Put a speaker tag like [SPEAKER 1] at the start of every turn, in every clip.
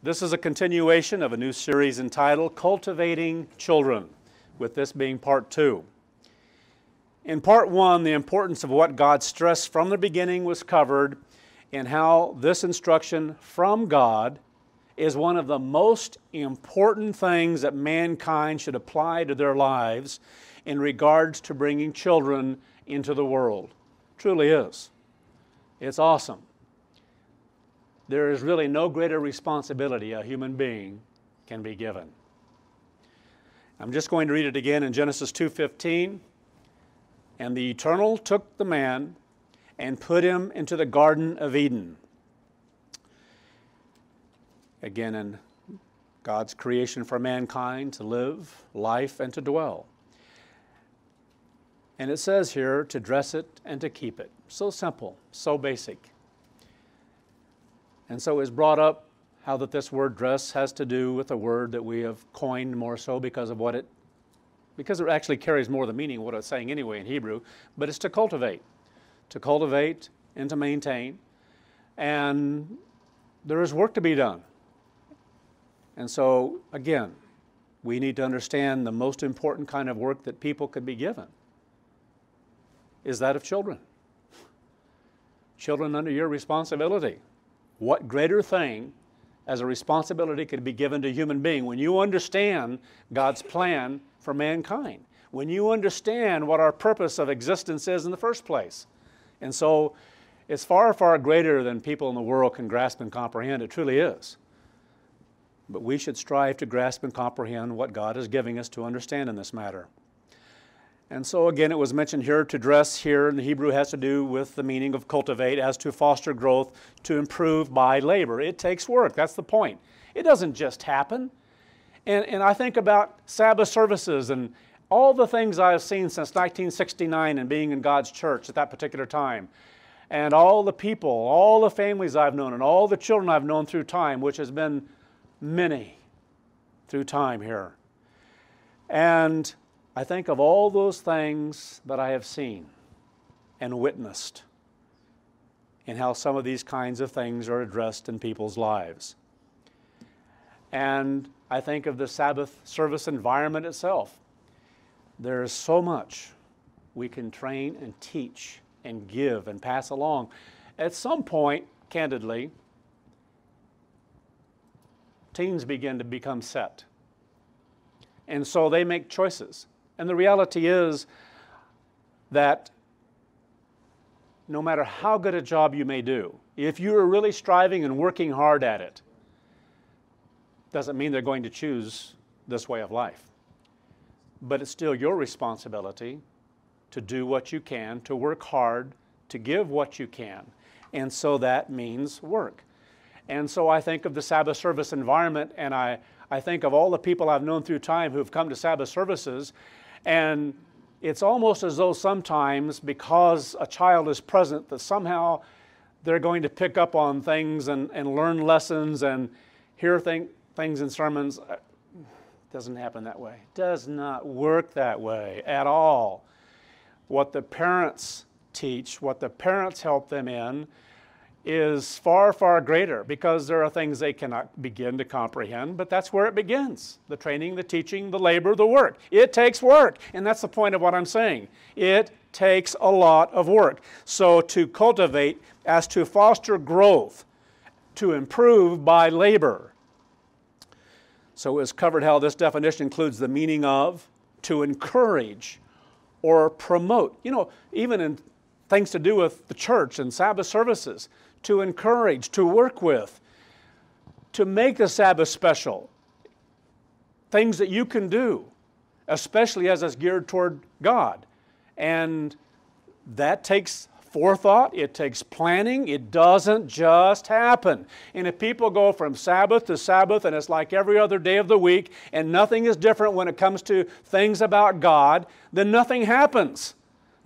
[SPEAKER 1] This is a continuation of a new series entitled Cultivating Children, with this being part 2. In part 1, the importance of what God stressed from the beginning was covered, and how this instruction from God is one of the most important things that mankind should apply to their lives in regards to bringing children into the world. Truly is. It's awesome. There is really no greater responsibility a human being can be given. I'm just going to read it again in Genesis 2:15. And the Eternal took the man and put him into the Garden of Eden. Again, in God's creation for mankind to live life and to dwell. And it says here to dress it and to keep it. So simple, so basic. And so it's brought up how that this word dress has to do with a word that we have coined more so because it actually carries more the meaning of what it's saying anyway in Hebrew, but it's to cultivate and to maintain. And there is work to be done. And so, again, we need to understand the most important kind of work that people could be given is that of children. Children under your responsibility. What greater thing as a responsibility could be given to a human being when you understand God's plan for mankind, when you understand what our purpose of existence is in the first place. And so it's far, far greater than people in the world can grasp and comprehend. It truly is. But we should strive to grasp and comprehend what God is giving us to understand in this matter. And so again, it was mentioned here to dress here in the Hebrew has to do with the meaning of cultivate as to foster growth, to improve by labor. It takes work. That's the point. It doesn't just happen. And I think about Sabbath services and all the things I've seen since 1969 and being in God's church at that particular time. And all the people, all the families I've known, and all the children I've known through time, which has been many through time here. And I think of all those things that I have seen and witnessed and how some of these kinds of things are addressed in people's lives. And I think of the Sabbath service environment itself. There is so much we can train and teach and give and pass along. At some point, candidly, teens begin to become set. And so they make choices. And the reality is that no matter how good a job you may do, if you are really striving and working hard at it, doesn't mean they're going to choose this way of life. But it's still your responsibility to do what you can, to work hard, to give what you can. And so that means work. And so I think of the Sabbath service environment, and I think of all the people I've known through time who've come to Sabbath services, and it's almost as though sometimes because a child is present that somehow they're going to pick up on things and learn lessons and hear things in sermons. It doesn't happen that way. It does not work that way at all. What the parents teach, what the parents help them in, is far, far greater because there are things they cannot begin to comprehend, but that's where it begins. The training, the teaching, the labor, the work. It takes work, and that's the point of what I'm saying. It takes a lot of work. So to cultivate as to foster growth, to improve by labor. So it's covered how this definition includes the meaning of to encourage or promote. You know, even in things to do with the church and Sabbath services, to encourage, to work with, to make the Sabbath special. Things that you can do, especially as it's geared toward God. And that takes forethought, it takes planning, it doesn't just happen. And if people go from Sabbath to Sabbath and it's like every other day of the week and nothing is different when it comes to things about God, then nothing happens.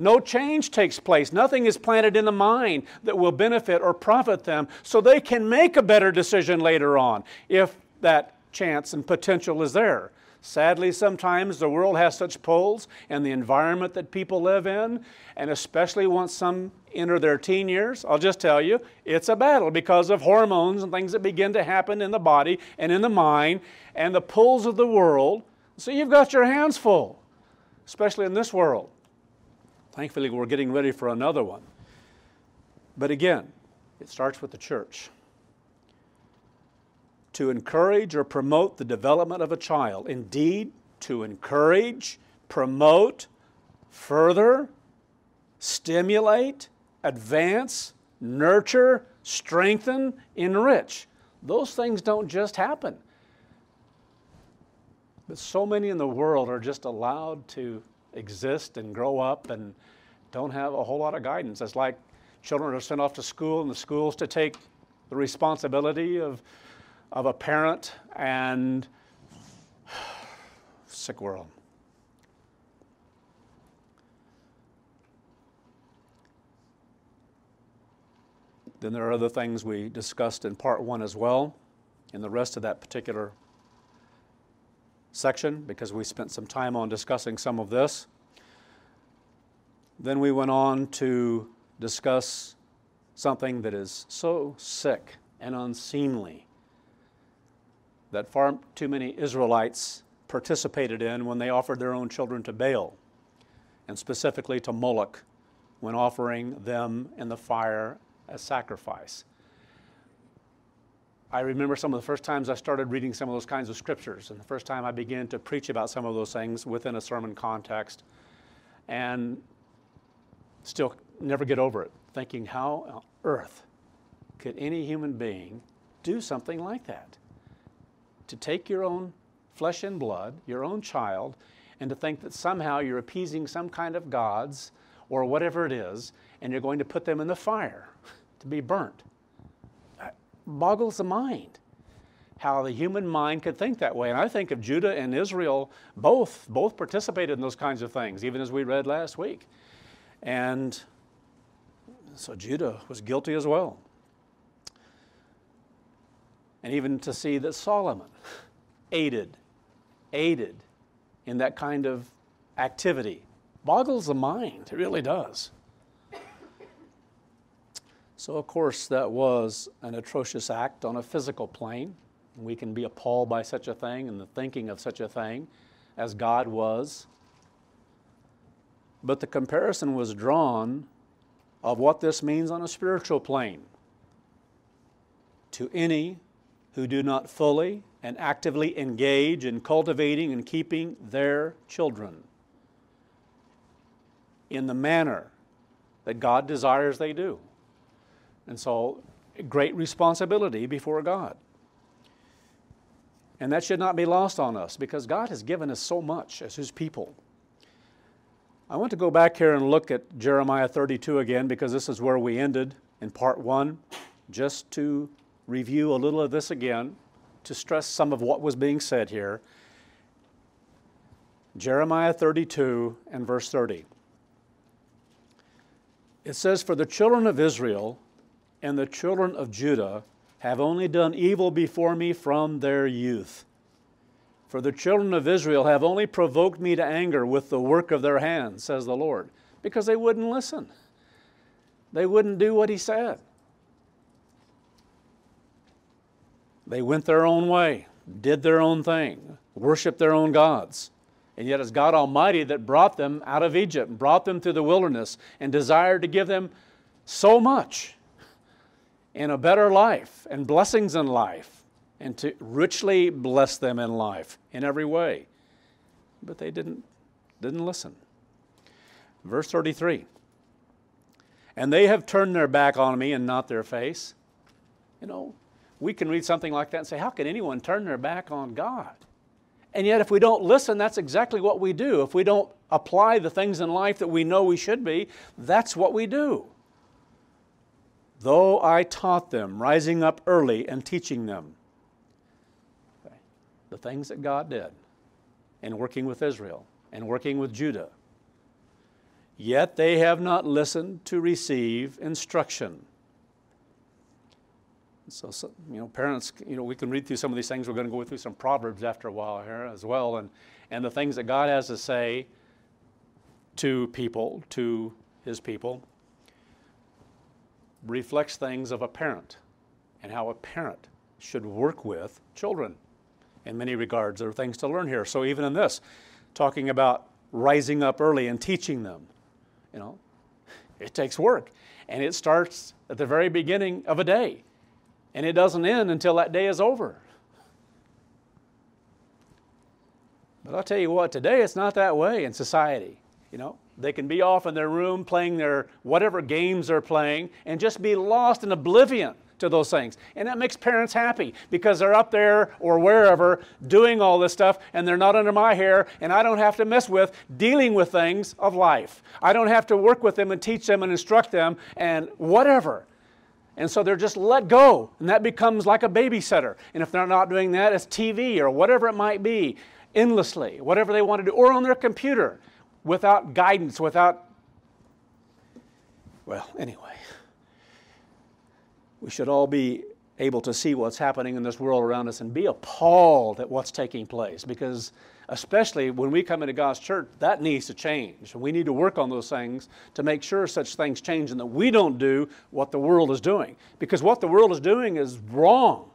[SPEAKER 1] No change takes place. Nothing is planted in the mind that will benefit or profit them so they can make a better decision later on if that chance and potential is there. Sadly, sometimes the world has such pulls, and the environment that people live in, and especially once some enter their teen years, I'll just tell you, it's a battle because of hormones and things that begin to happen in the body and in the mind and the pulls of the world. So you've got your hands full, especially in this world. Thankfully, we're getting ready for another one. But again, it starts with the church. To encourage or promote the development of a child. Indeed, to encourage, promote, further, stimulate, advance, nurture, strengthen, enrich. Those things don't just happen. But so many in the world are just allowed to exist and grow up and don't have a whole lot of guidance. It's like children are sent off to school and the school's to take the responsibility of a parent, and sick world. Then there are other things we discussed in part one as well, in the rest of that particular section, because we spent some time on discussing some of this. Then we went on to discuss something that is so sick and unseemly that far too many Israelites participated in when they offered their own children to Baal, and specifically to Moloch, when offering them in the fire as sacrifice. I remember some of the first times I started reading some of those kinds of scriptures, and the first time I began to preach about some of those things within a sermon context, and still never get over it, thinking, how on earth could any human being do something like that? To take your own flesh and blood, your own child, and to think that somehow you're appeasing some kind of gods or whatever it is, and you're going to put them in the fire to be burnt. That boggles the mind, how the human mind could think that way. And I think of Judah and Israel, both participated in those kinds of things, even as we read last week. And so Judah was guilty as well. And even to see that Solomon aided in that kind of activity boggles the mind. It really does. So, of course, that was an atrocious act on a physical plane. We can be appalled by such a thing and the thinking of such a thing as God was. But the comparison was drawn of what this means on a spiritual plane to any who do not fully and actively engage in cultivating and keeping their children in the manner that God desires they do. And so, great responsibility before God. And that should not be lost on us, because God has given us so much as His people. I want to go back here and look at Jeremiah 32 again, because this is where we ended in part one, just to review a little of this again, to stress some of what was being said here. Jeremiah 32 and verse 30. It says, "For the children of Israel and the children of Judah have only done evil before me from their youth. For the children of Israel have only provoked me to anger with the work of their hands, says the Lord," because they wouldn't listen. They wouldn't do what He said. They went their own way, did their own thing, worshiped their own gods. And yet it's God Almighty that brought them out of Egypt, and brought them through the wilderness, and desired to give them so much in a better life and blessings in life, and to richly bless them in life in every way. But they didn't listen. Verse 33, "And they have turned their back on me and not their face." You know, we can read something like that and say, how can anyone turn their back on God? And yet if we don't listen, that's exactly what we do. If we don't apply the things in life that we know we should be, that's what we do. "Though I taught them, rising up early and teaching them." Okay. The things that God did in working with Israel and working with Judah. "Yet they have not listened to receive instruction." So, parents, we can read through some of these things. We're going to go through some Proverbs after a while here as well. And the things that God has to say to people, to His people, reflects things of a parent and how a parent should work with children. In many regards, there are things to learn here. So even in this, talking about rising up early and teaching them, it takes work. And it starts at the very beginning of a day. And it doesn't end until that day is over. But I'll tell you what, today it's not that way in society. They can be off in their room playing their whatever games they're playing and just be lost in oblivion to those things. And that makes parents happy because they're up there or wherever doing all this stuff and they're not under my hair and I don't have to mess with dealing with things of life. I don't have to work with them and teach them and instruct them and whatever. And so they're just let go, and that becomes like a babysitter. And if they're not doing that, it's TV or whatever it might be, endlessly, whatever they want to do, or on their computer, without guidance, anyway. We should all be able to see what's happening in this world around us and be appalled at what's taking place, because especially when we come into God's church, that needs to change. We need to work on those things to make sure such things change and that we don't do what the world is doing. Because what the world is doing is wrong.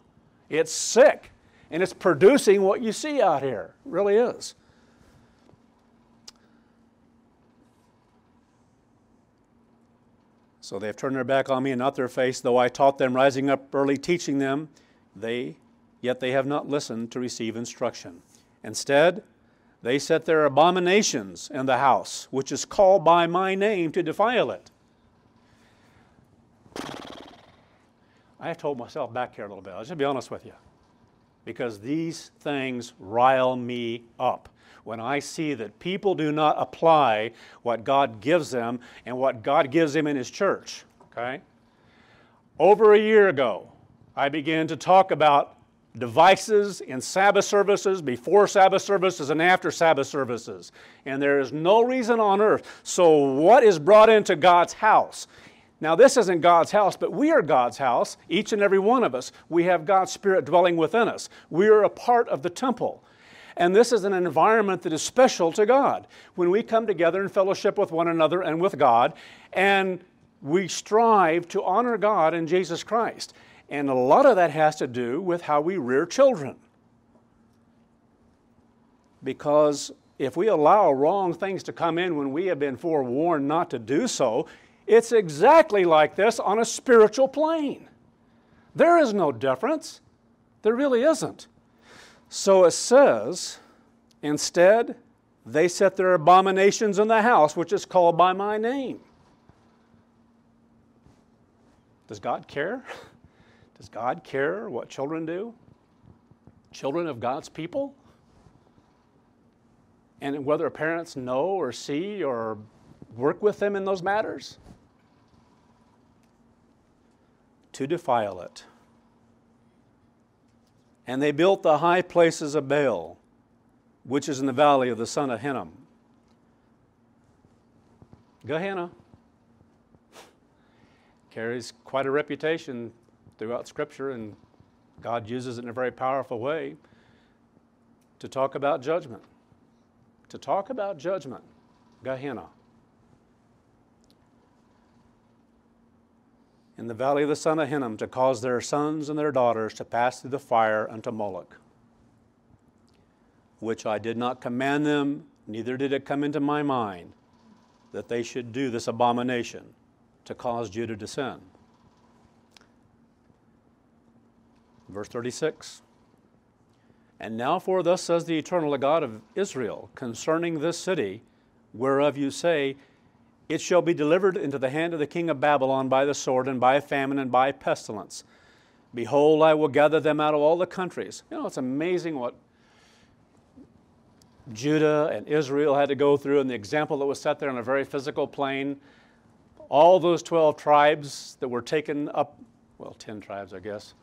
[SPEAKER 1] It's sick. And it's producing what you see out here. It really is. So they have turned their back on me and not their face, though I taught them, rising up early, teaching them, yet they have not listened to receive instruction. Instead, they set their abominations in the house, which is called by my name, to defile it. I have to hold myself back here a little bit. I'll just be honest with you. Because these things rile me up. When I see that people do not apply what God gives them and what God gives them in His church, okay? Over a year ago, I began to talk about devices in Sabbath services, before Sabbath services and after Sabbath services. And there is no reason on earth. So what is brought into God's house? Now this isn't God's house, but we are God's house, each and every one of us. We have God's Spirit dwelling within us. We are a part of the temple. And this is an environment that is special to God. When we come together in fellowship with one another and with God, and we strive to honor God and Jesus Christ. And a lot of that has to do with how we rear children. Because if we allow wrong things to come in when we have been forewarned not to do so, it's exactly like this on a spiritual plane. There is no difference. There really isn't. So it says, instead, they set their abominations in the house, which is called by my name. Does God care? Does God care what children do? Children of God's people? And whether parents know or see or work with them in those matters? To defile it. And they built the high places of Baal, which is in the valley of the son of Hinnom. Gehenna carries quite a reputation throughout Scripture, and God uses it in a very powerful way to talk about judgment. To talk about judgment. Gehenna. In the valley of the son of Hinnom, to cause their sons and their daughters to pass through the fire unto Moloch, which I did not command them, neither did it come into my mind, that they should do this abomination, to cause Judah to sin. Verse 36. And now for thus says the eternal God of Israel, concerning this city, whereof you say, it shall be delivered into the hand of the king of Babylon by the sword and by famine and by pestilence. Behold, I will gather them out of all the countries. It's amazing what Judah and Israel had to go through, and the example that was set there on a very physical plane. All those 12 tribes that were taken up, 10 tribes, I guess.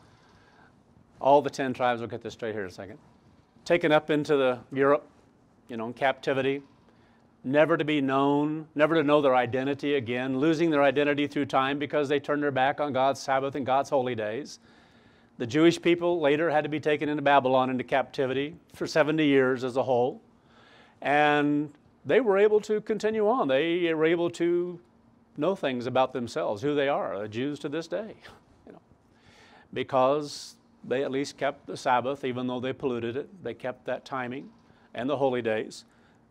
[SPEAKER 1] All the 10 tribes, we'll get this straight here in a second, taken up into Europe, in captivity, never to be known, never to know their identity again, losing their identity through time because they turned their back on God's Sabbath and God's holy days. The Jewish people later had to be taken into Babylon into captivity for 70 years as a whole. And they were able to continue on. They were able to know things about themselves, who they are, the Jews to this day, because they at least kept the Sabbath, even though they polluted it. They kept that timing and the holy days.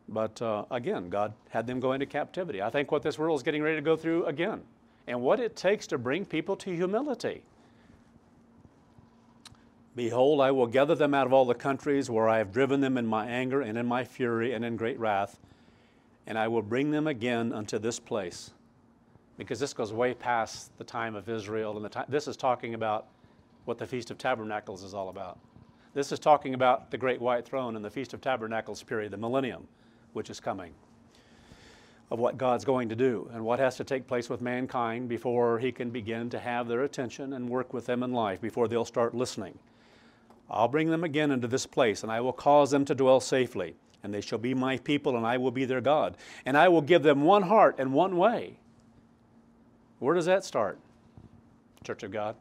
[SPEAKER 1] But again, God had them go into captivity. I think what this world is getting ready to go through again, and what it takes to bring people to humility. Behold, I will gather them out of all the countries where I have driven them in my anger and in my fury and in great wrath, and I will bring them again unto this place. Because this goes way past the time of Israel, and this is talking about what the Feast of Tabernacles is all about. This is talking about the Great White Throne and the Feast of Tabernacles period, the millennium, which is coming, of what God's going to do and what has to take place with mankind before He can begin to have their attention and work with them in life, before they'll start listening. I'll bring them again into this place, and I will cause them to dwell safely, and they shall be my people, and I will be their God. And I will give them one heart and one way. Where does that start? Church of God.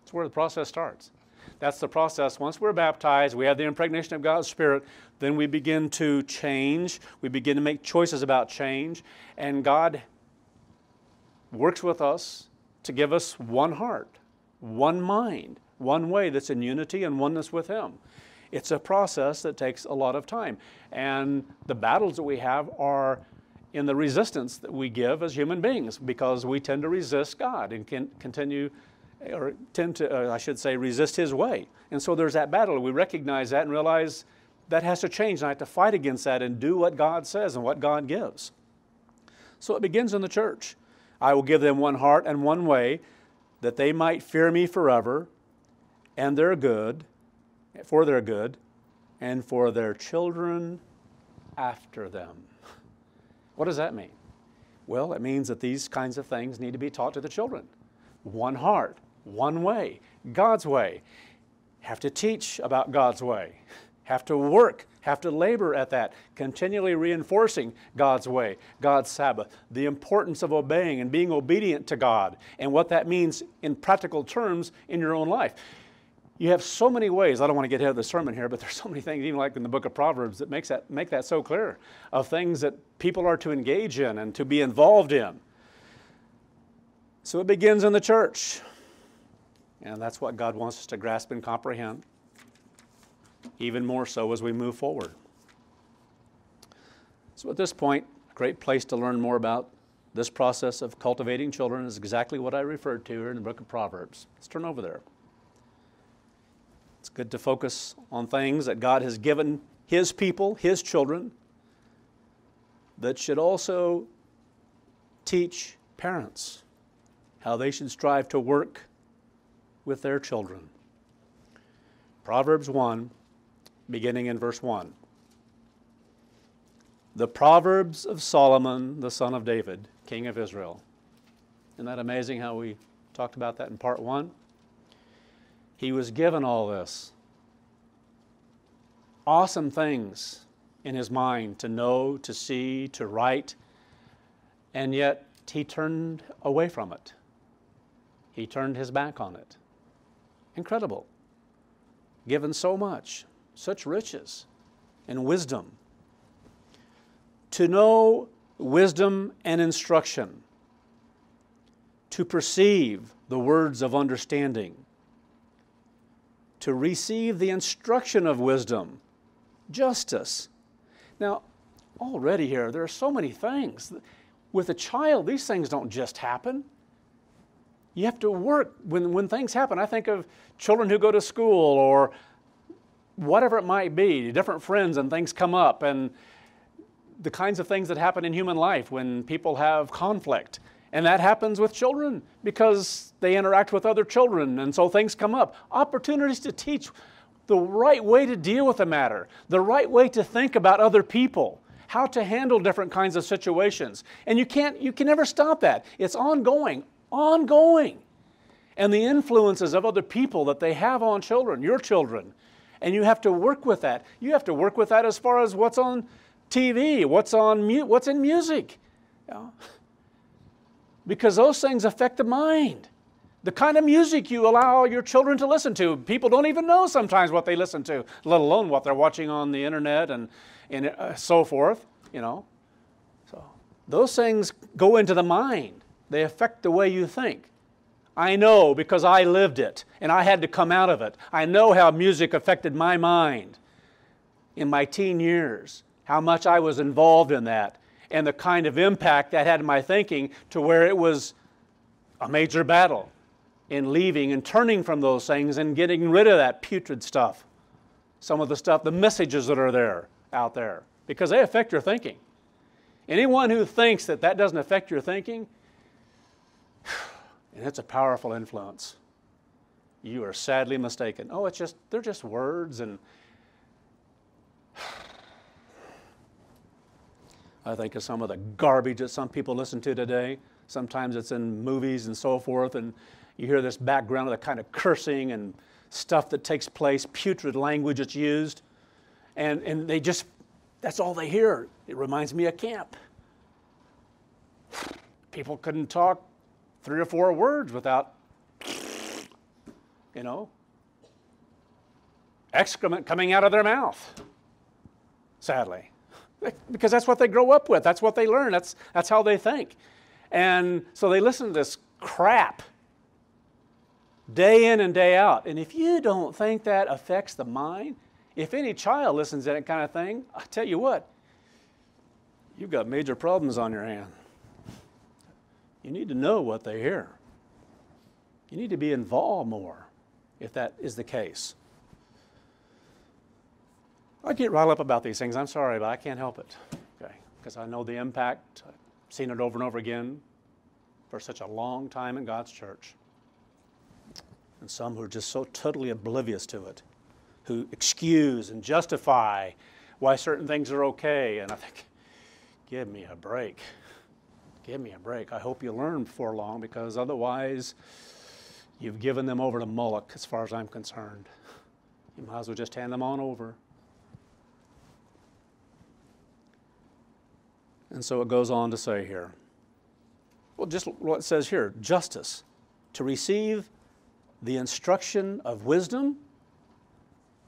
[SPEAKER 1] That's where the process starts. That's the process. Once we're baptized, we have the impregnation of God's Spirit, then we begin to change. We begin to make choices about change, and God works with us to give us one heart, one mind, one way that's in unity and oneness with Him. It's a process that takes a lot of time. And the battles that we have are in the resistance that we give as human beings, because we tend to resist God and resist His way. And so there's that battle. We recognize that and realize that has to change, and I have to fight against that and do what God says and what God gives. So it begins in the church. I will give them one heart and one way, that they might fear me forever, and for their good, and for their children after them. What does that mean? Well, it means that these kinds of things need to be taught to the children. One heart, one way, God's way. Have to teach about God's way. Have to work, have to labor at that, continually reinforcing God's way, God's Sabbath, the importance of obeying and being obedient to God, and what that means in practical terms in your own life. You have so many ways, I don't want to get ahead of the sermon here, but there's so many things, even like in the book of Proverbs, that make that so clear, of things that people are to engage in and to be involved in. So it begins in the church, and that's what God wants us to grasp and comprehend, even more so as we move forward. So at this point, a great place to learn more about this process of cultivating children is exactly what I referred to here in the book of Proverbs. Let's turn over there. It's good to focus on things that God has given His people, His children, that should also teach parents how they should strive to work with their children. Proverbs 1, beginning in verse 1. The Proverbs of Solomon, the son of David, king of Israel. Isn't that amazing how we talked about that in part 1? He was given all this. Awesome things in his mind to know, to see, to write, and yet he turned away from it. He turned his back on it. Incredible. Given so much, such riches and wisdom. To know wisdom and instruction. To perceive the words of understanding. To receive the instruction of wisdom, justice. Now, already here, there are so many things. With a child, these things don't just happen. You have to work when things happen. I think of children who go to school or whatever it might be, different friends and things come up, and the kinds of things that happen in human life when people have conflict. And that happens with children because they interact with other children, and so things come up. Opportunities to teach the right way to deal with the matter, the right way to think about other people, how to handle different kinds of situations. And you can never stop that. It's ongoing. And the influences of other people that they have on children, your children. And you have to work with that. You have to work with that as far as what's on TV, what's in music. Yeah. Because those things affect the mind. The kind of music you allow your children to listen to. People don't even know sometimes what they listen to, let alone what they're watching on the internet and so forth, you know. So those things go into the mind. They affect the way you think. I know because I lived it and I had to come out of it. I know how music affected my mind in my teen years, how much I was involved in that, and the kind of impact that had in my thinking to where it was a major battle in leaving and turning from those things and getting rid of that putrid stuff. Some of the stuff, the messages that are there, out there, because they affect your thinking. Anyone who thinks that that doesn't affect your thinking, and it's a powerful influence, you are sadly mistaken. Oh, they're just words, and I think of some of the garbage that some people listen to today. Sometimes it's in movies and so forth, and you hear this background of the kind of cursing and stuff that takes place, putrid language that's used, and they just, that's all they hear. It reminds me of camp. People couldn't talk 3 or 4 words without, you know, excrement coming out of their mouth, sadly. Because that's what they grow up with. That's what they learn. That's how they think. And so they listen to this crap day in and day out. And if you don't think that affects the mind, if any child listens to that kind of thing, I tell you what, you've got major problems on your hand. You need to know what they hear. You need to be involved more if that is the case. I get riled up about these things. I'm sorry, but I can't help it. Okay, because I know the impact. I've seen it over and over again for such a long time in God's church. And some who are just so totally oblivious to it, who excuse and justify why certain things are okay. And I think, give me a break. Give me a break. I hope you learn before long, because otherwise you've given them over to Moloch as far as I'm concerned. You might as well just hand them on over. And so it goes on to say here, well, just what it says here, justice, to receive the instruction of wisdom,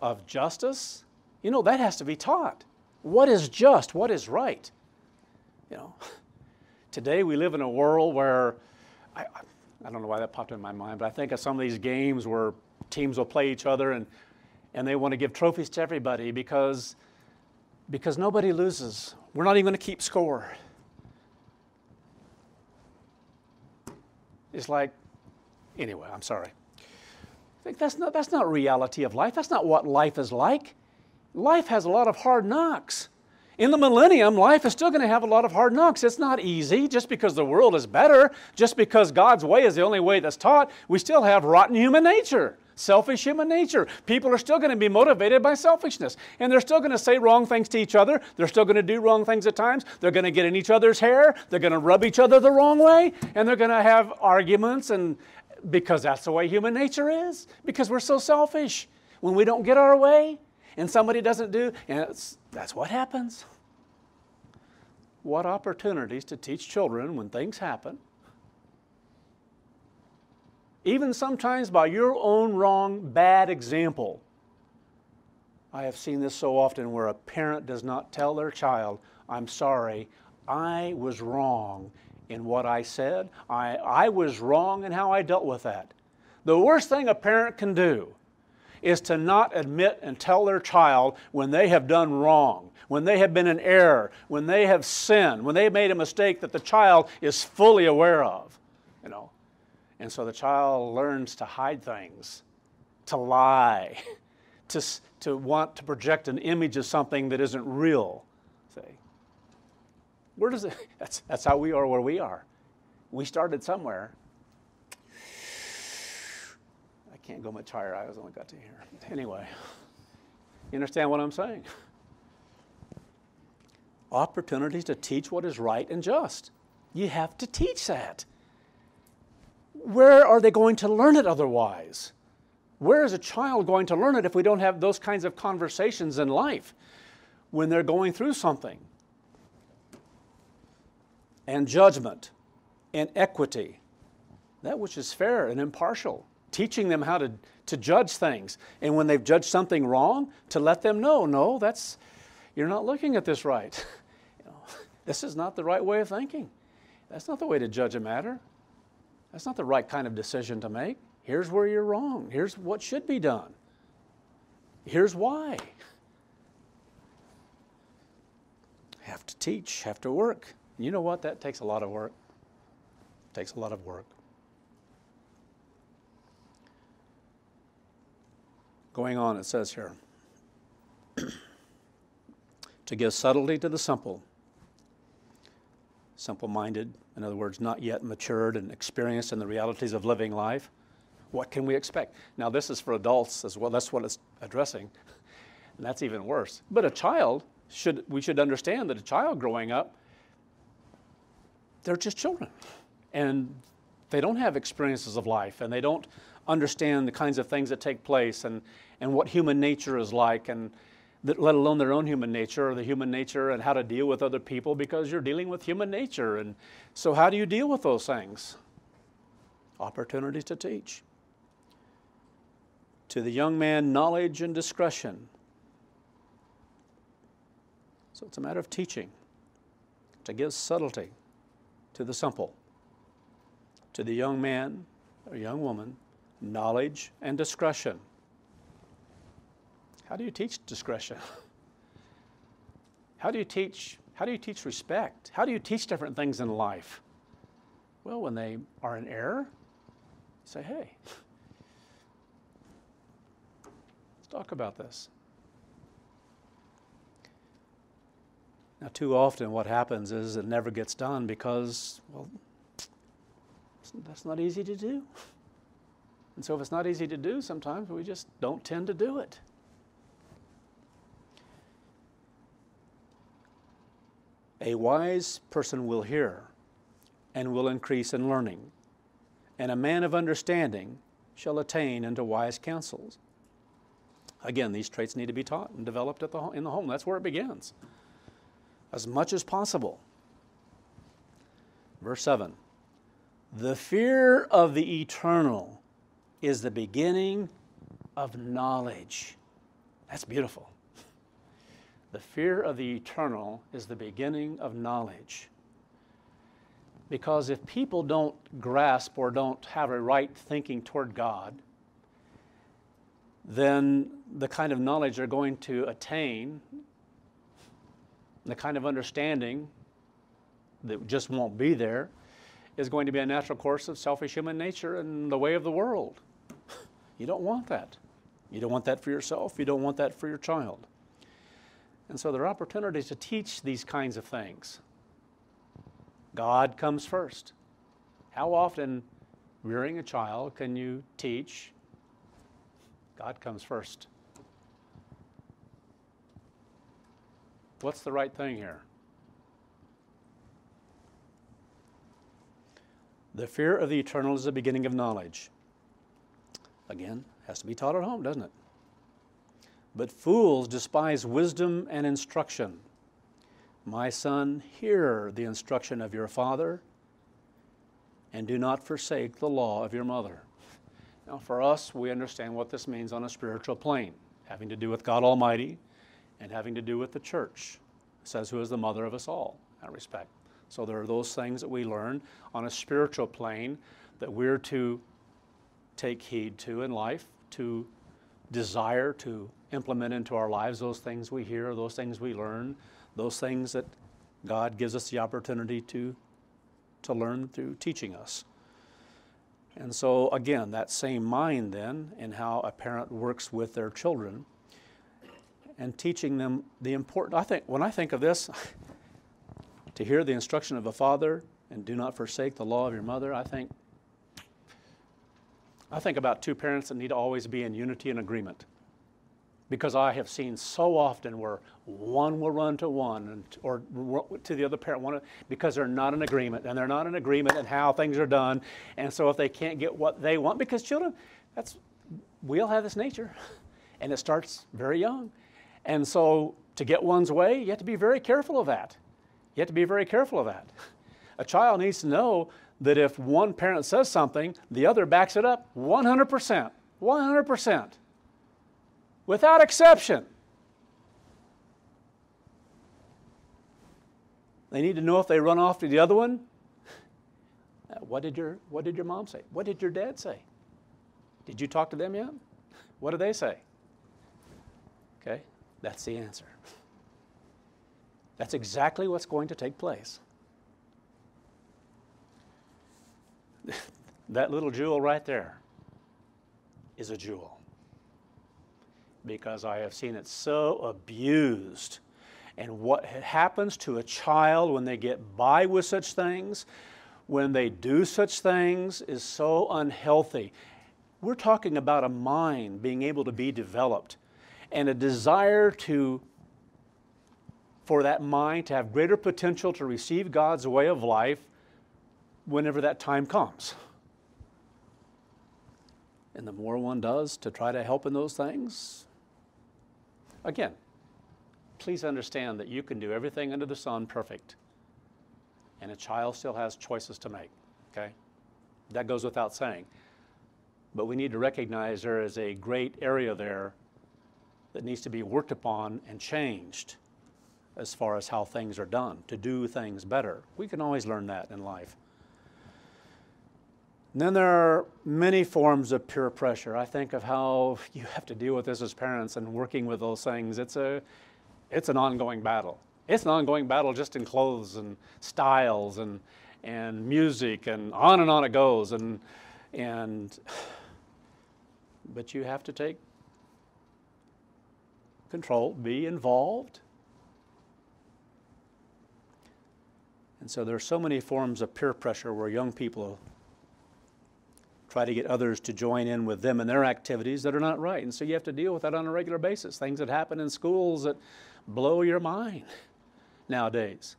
[SPEAKER 1] of justice. You know, that has to be taught. What is just? What is right? You know, today we live in a world where, I don't know why that popped in my mind, but I think of some of these games where teams will play each other and they want to give trophies to everybody because nobody loses. We're not even going to keep score. It's like, anyway, I'm sorry. I think that's not reality of life. That's not what life is like. Life has a lot of hard knocks. In the millennium, life is still going to have a lot of hard knocks. It's not easy just because the world is better, just because God's way is the only way that's taught. We still have rotten human nature. Selfish human nature. People are still going to be motivated by selfishness. And they're still going to say wrong things to each other. They're still going to do wrong things at times. They're going to get in each other's hair. They're going to rub each other the wrong way. And they're going to have arguments, and because that's the way human nature is. Because we're so selfish. When we don't get our way and somebody doesn't do, and that's what happens. What opportunities to teach children when things happen. Even sometimes by your own wrong, bad example. I have seen this so often where a parent does not tell their child, I'm sorry, I was wrong in what I said. I was wrong in how I dealt with that. The worst thing a parent can do is to not admit and tell their child when they have done wrong, when they have been in error, when they have sinned, when they have made a mistake that the child is fully aware of, you know. And so the child learns to hide things, to lie, to want to project an image of something that isn't real. See, where does it? That's how we are where we are. We started somewhere. I can't go much higher. I only got to here. Anyway, you understand what I'm saying? Opportunities to teach what is right and just. You have to teach that. Where are they going to learn it otherwise? Where is a child going to learn it if we don't have those kinds of conversations in life when they're going through something? And judgment and equity. that which is fair and impartial, teaching them how to judge things. And when they've judged something wrong, to let them know, no, you're not looking at this right. This is not the right way of thinking. That's not the way to judge a matter. That's not the right kind of decision to make. Here's where you're wrong. Here's what should be done. Here's why. Have to teach, have to work. You know what? That takes a lot of work. It takes a lot of work. Going on, it says here, to give subtlety to the simple. Simple-minded, in other words, not yet matured and experienced in the realities of living life. What can we expect? Now, this is for adults as well. That's what it's addressing. And that's even worse. But a child, we should understand that a child growing up, they're just children. And they don't have experiences of life, and they don't understand the kinds of things that take place and what human nature is like, and let alone their own human nature or the human nature and how to deal with other people, because you're dealing with human nature. And so how do you deal with those things? Opportunities to teach. To the young man, knowledge and discretion. So it's a matter of teaching, to give subtlety to the simple. To the young man or young woman, knowledge and discretion. How do you teach discretion? How do you teach respect? How do you teach different things in life? Well, when they are in error, say, hey, let's talk about this. Now, too often what happens is it never gets done because, well, that's not easy to do. And so if it's not easy to do, sometimes we just don't tend to do it. A wise person will hear and will increase in learning, and a man of understanding shall attain unto wise counsels. Again, these traits need to be taught and developed in the home. That's where it begins, as much as possible. Verse 7, the fear of the eternal is the beginning of knowledge. That's beautiful. The fear of the eternal is the beginning of knowledge. Because if people don't grasp or don't have a right thinking toward God, then the kind of knowledge they're going to attain, the kind of understanding that just won't be there, is going to be a natural course of selfish human nature and the way of the world. You don't want that. You don't want that for yourself. You don't want that for your child. And so there are opportunities to teach these kinds of things. God comes first. How often, rearing a child, can you teach? God comes first. What's the right thing here? The fear of the eternal is the beginning of knowledge. Again, has to be taught at home, doesn't it? But fools despise wisdom and instruction. My son, hear the instruction of your father, and do not forsake the law of your mother. Now, for us, we understand what this means on a spiritual plane, having to do with God Almighty and having to do with the church. It says, who is the mother of us all, in that respect. So there are those things that we learn on a spiritual plane that we're to take heed to in life, to desire to implement into our lives, those things we hear, those things we learn, those things that God gives us the opportunity to learn through teaching us. And so again, that same mind then in how a parent works with their children and teaching them the important, when I think of this, to hear the instruction of a father and do not forsake the law of your mother, I think about two parents that need to always be in unity and agreement. Because I have seen so often where one will run to one or to the other parent because they're not in agreement, and they're not in agreement in how things are done. And so if they can't get what they want, because children, we all have this nature, and it starts very young. And so to get one's way, you have to be very careful of that. You have to be very careful of that. A child needs to know that if one parent says something, the other backs it up 100%. 100%. Without exception. They need to know if they run off to the other one, what did your mom say? What did your dad say? Did you talk to them yet? What do they say? Okay, that's the answer. That's exactly what's going to take place. That little jewel right there is a jewel, because I have seen it so abused. And what happens to a child when they get by with such things, when they do such things, is so unhealthy. We're talking about a mind being able to be developed and a desire for that mind to have greater potential to receive God's way of life whenever that time comes. And the more one does to try to help in those things, again, please understand that you can do everything under the sun perfect, and a child still has choices to make, okay? That goes without saying. But we need to recognize there is a great area there that needs to be worked upon and changed as far as how things are done, to do things better. We can always learn that in life. And then there are many forms of peer pressure. I think of how you have to deal with this as parents and working with those things. It's an ongoing battle. It's an ongoing battle just in clothes and styles and music and on it goes. But you have to take control, be involved. And so there are so many forms of peer pressure where young people try to get others to join in with them in their activities that are not right. And so you have to deal with that on a regular basis. Things that happen in schools that blow your mind nowadays.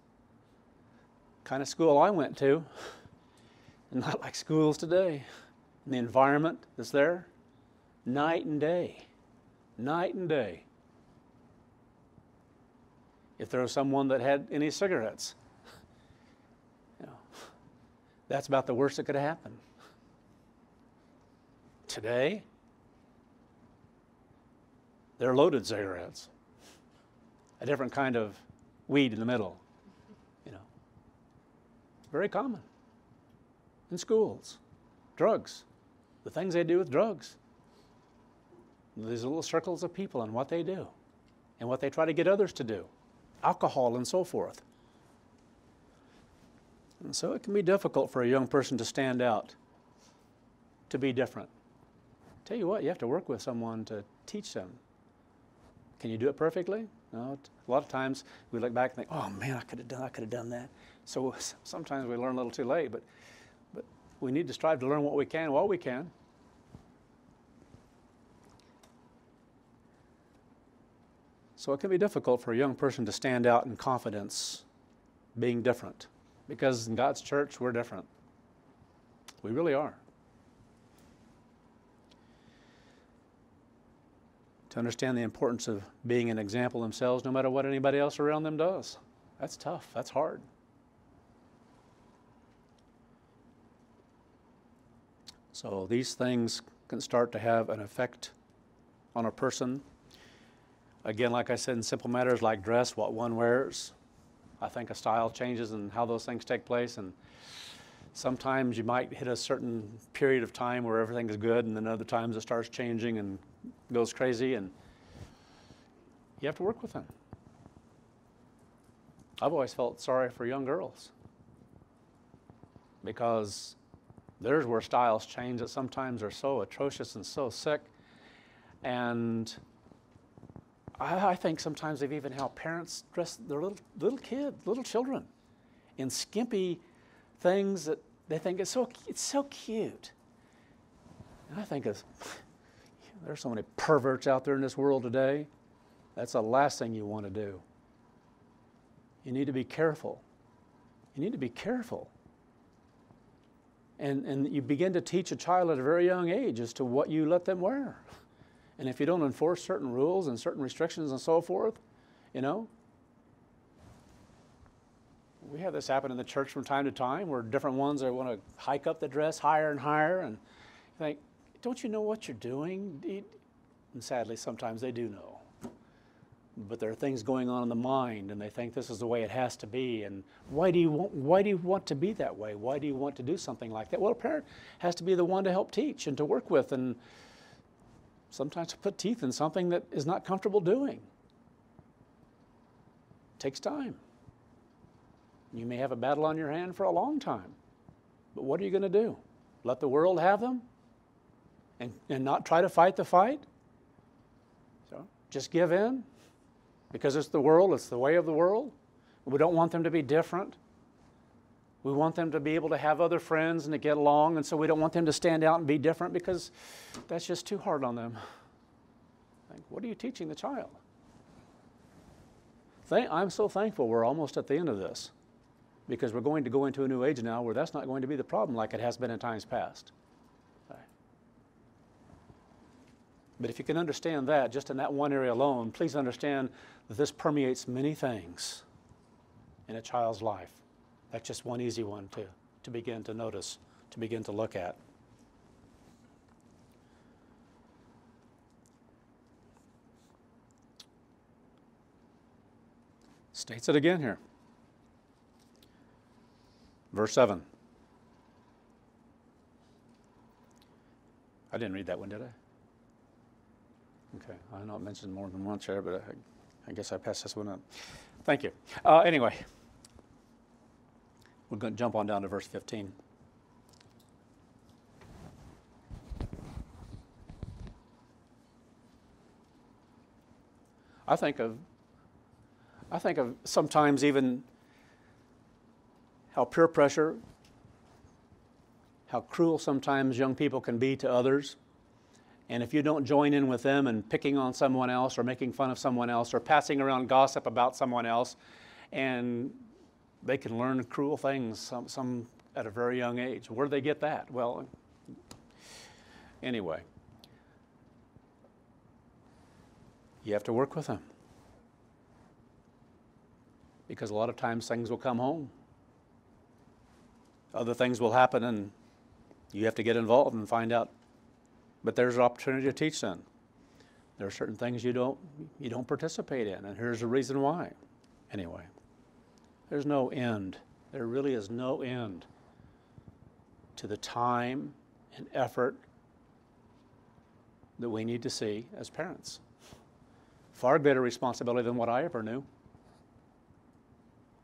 [SPEAKER 1] Kind of school I went to, not like schools today. And the environment that's there, night and day. Night and day. If there was someone that had any cigarettes, that's about the worst that could happen. Today, they're loaded cigarettes. A different kind of weed in the middle, Very common in schools. Drugs, the things they do with drugs. These little circles of people and what they do and what they try to get others to do. Alcohol and so forth. And so it can be difficult for a young person to stand out, to be different. Tell you what, you have to work with someone to teach them. Can you do it perfectly? No. A lot of times we look back and think, oh man, I could have done that. So sometimes we learn a little too late, but we need to strive to learn what we can while we can. So it can be difficult for a young person to stand out in confidence, being different. Because in God's church, we're different. We really are. To understand the importance of being an example themselves, no matter what anybody else around them does. That's tough. That's hard. So these things can start to have an effect on a person. Again, like I said, in simple matters like dress, what one wears. I think a style changes in how those things take place, and sometimes you might hit a certain period of time where everything is good, and then other times it starts changing and goes crazy, and you have to work with them. I've always felt sorry for young girls because there's where styles change that sometimes are so atrocious and so sick, and I think sometimes they've even how parents dress their little children in skimpy things that they think it's so cute. And I think there's so many perverts out there in this world today. That's the last thing you want to do. You need to be careful. You need to be careful. And you begin to teach a child at a very young age as to what you let them wear. And if you don't enforce certain rules and certain restrictions and so forth, We have this happen in the church from time to time where different ones that want to hike up the dress higher and higher, and you think, don't you know what you're doing? And sadly, sometimes they do know. But there are things going on in the mind, and they think this is the way it has to be. And why do you want to be that way? Why do you want to do something like that? Well, a parent has to be the one to help teach and to work with, and sometimes to put teeth in something that is not comfortable doing. It takes time. You may have a battle on your hand for a long time, but what are you going to do? Let the world have them and not try to fight the fight? So just give in because it's the world, it's the way of the world. We don't want them to be different. We want them to be able to have other friends and to get along, and so we don't want them to stand out and be different because that's just too hard on them. Like, what are you teaching the child? I'm so thankful we're almost at the end of this, because we're going to go into a new age now where that's not going to be the problem like it has been in times past. Okay. But if you can understand that, just in that one area alone, please understand that this permeates many things in a child's life. That's just one easy one to begin to notice, to begin to look at. States it again here. Verse 7. I didn't read that one, did I? Okay, I know it mentioned more than once here, but I guess I passed this one up. Thank you. Anyway, we're going to jump on down to verse 15. I think of sometimes even how peer pressure, how cruel sometimes young people can be to others. And if you don't join in with them in picking on someone else or making fun of someone else or passing around gossip about someone else, and they can learn cruel things, some at a very young age. Where do they get that? Well, anyway, you have to work with them. Because a lot of times things will come home. Other things will happen and you have to get involved and find out. But there's an opportunity to teach them. There are certain things you don't participate in, and here's the reason why. Anyway, there's no end. There really is no end to the time and effort that we need to see as parents. Far greater responsibility than what I ever knew.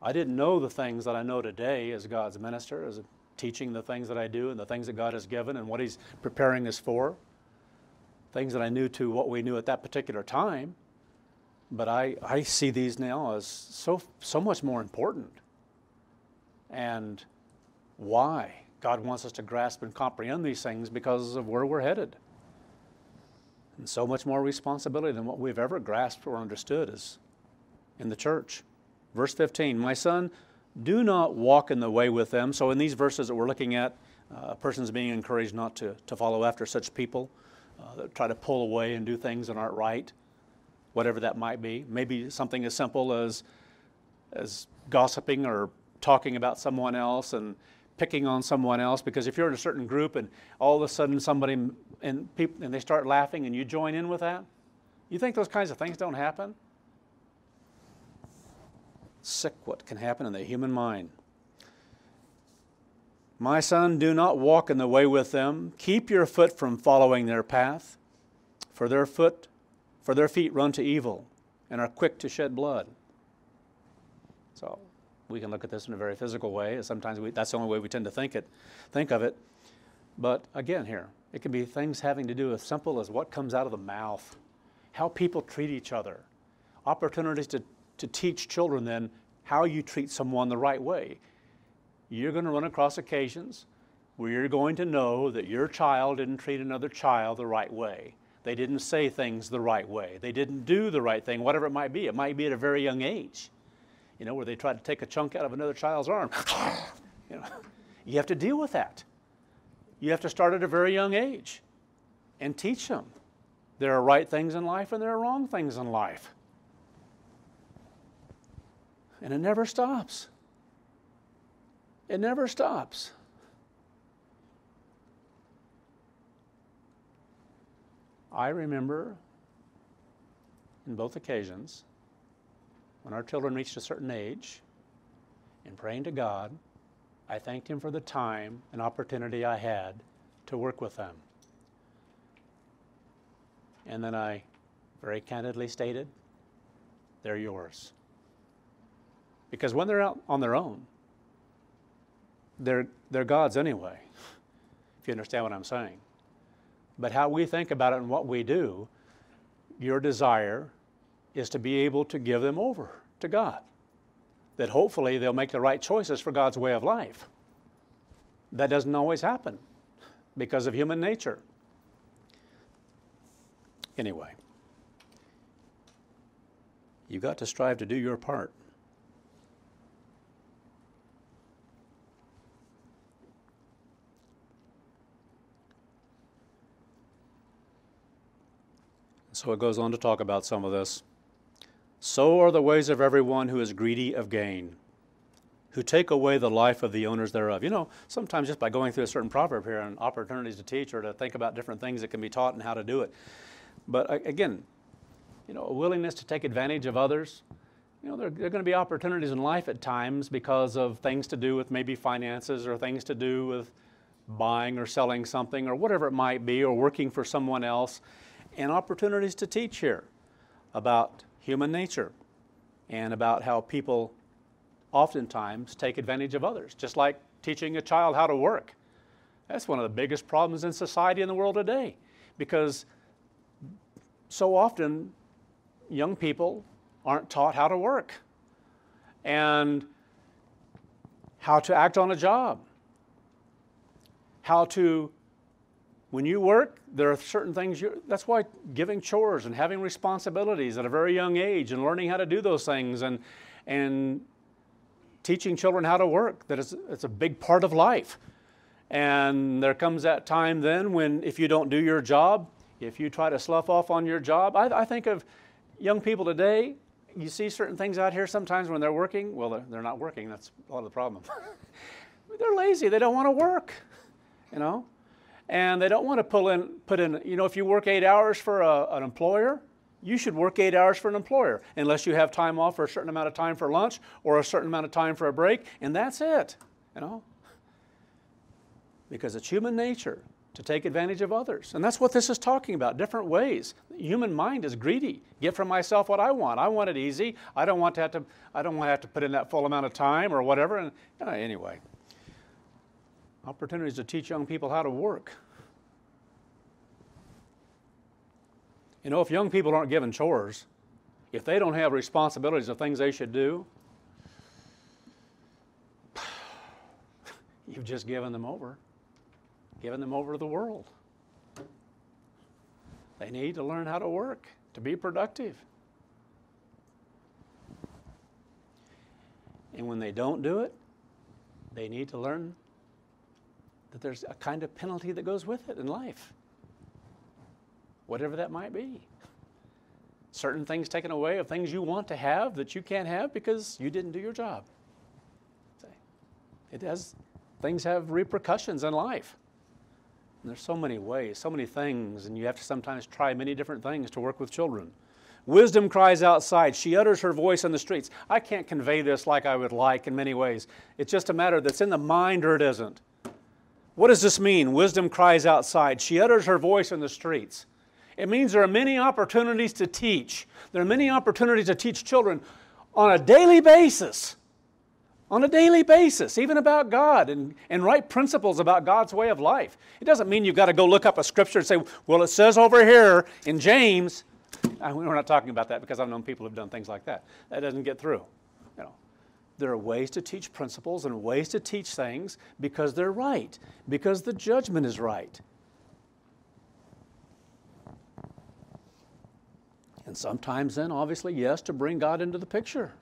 [SPEAKER 1] I didn't know the things that I know today as God's minister, as teaching the things that I do and the things that God has given and what He's preparing us for. Things that I knew to what we knew at that particular time. But I see these now as so much more important. And why God wants us to grasp and comprehend these things because of where we're headed. And so much more responsibility than what we've ever grasped or understood is in the church. Verse 15, my son, do not walk in the way with them. So in these verses that we're looking at, a person's being encouraged not to follow after such people that try to pull away and do things that aren't right, whatever that might be. Maybe something as simple as gossiping or talking about someone else and picking on someone else, because if you're in a certain group and all of a sudden somebody and they start laughing and you join in with that, you think those kinds of things don't happen? Sick what can happen in the human mind. My son, do not walk in the way with them. Keep your foot from following their path, for their feet run to evil and are quick to shed blood. So we can look at this in a very physical way. Sometimes that's the only way we tend to think of it. But again here, it can be things having to do as simple as what comes out of the mouth, how people treat each other, opportunities to teach children then how you treat someone the right way. You're going to run across occasions where you're going to know that your child didn't treat another child the right way. They didn't say things the right way. They didn't do the right thing, whatever it might be. It might be at a very young age, where they try to take a chunk out of another child's arm. You have to deal with that. You have to start at a very young age and teach them. There are right things in life and there are wrong things in life. And it never stops. It never stops. I remember in both occasions when our children reached a certain age, in praying to God, I thanked Him for the time and opportunity I had to work with them. And then I very candidly stated, they're yours. Because when they're out on their own, they're God's anyway, if you understand what I'm saying. But how we think about it and what we do, your desire is to be able to give them over to God. That hopefully they'll make the right choices for God's way of life. That doesn't always happen because of human nature. Anyway, you've got to strive to do your part. So it goes on to talk about some of this. So are the ways of everyone who is greedy of gain, who take away the life of the owners thereof. You know, sometimes just by going through a certain proverb here and opportunities to teach or to think about different things that can be taught and how to do it. But again, you know, a willingness to take advantage of others. You know, there are going to be opportunities in life at times because of things to do with maybe finances or things to do with buying or selling something or whatever it might be, or working for someone else. And opportunities to teach here about human nature and about how people oftentimes take advantage of others, just like teaching a child how to work. That's one of the biggest problems in society in the world today, because so often young people aren't taught how to work and how to act on a job, how to, when you work, there are certain things, that's why giving chores and having responsibilities at a very young age and learning how to do those things and teaching children how to work, that it's a big part of life. And there comes that time then when if you don't do your job, if you try to slough off on your job, I think of young people today, you see certain things out here sometimes when they're working, well, they're not working, that's a lot of the problem. They're lazy, they don't want to work, you know? And they don't want to put in, you know, if you work 8 hours for an employer, you should work 8 hours for an employer, unless you have time off for a certain amount of time for lunch or a certain amount of time for a break, and that's it, you know? Because it's human nature to take advantage of others. And that's what this is talking about, different ways. The human mind is greedy. Get for myself what I want. I want it easy. I don't want to have to put in that full amount of time or whatever. And anyway, opportunities to teach young people how to work. You know, if young people aren't given chores, if they don't have responsibilities of things they should do, you've just given them over to the world. They need to learn how to work, to be productive. And when they don't do it, they need to learn that there's a kind of penalty that goes with it in life, whatever that might be. Certain things taken away of things you want to have that you can't have because you didn't do your job. Things have repercussions in life. And there's so many ways, so many things, and you have to sometimes try many different things to work with children. Wisdom cries outside. She utters her voice in the streets. I can't convey this like I would like in many ways. It's just a matter that's in the mind or it isn't. What does this mean? Wisdom cries outside. She utters her voice in the streets. It means there are many opportunities to teach. There are many opportunities to teach children on a daily basis. On a daily basis, even about God and right principles about God's way of life. It doesn't mean you've got to go look up a scripture and say, well, it says over here in James. We're not talking about that because I've known people who've done things like that. That doesn't get through. You know, there are ways to teach principles and ways to teach things because they're right, because the judgment is right. And sometimes then, obviously, yes, to bring God into the picture.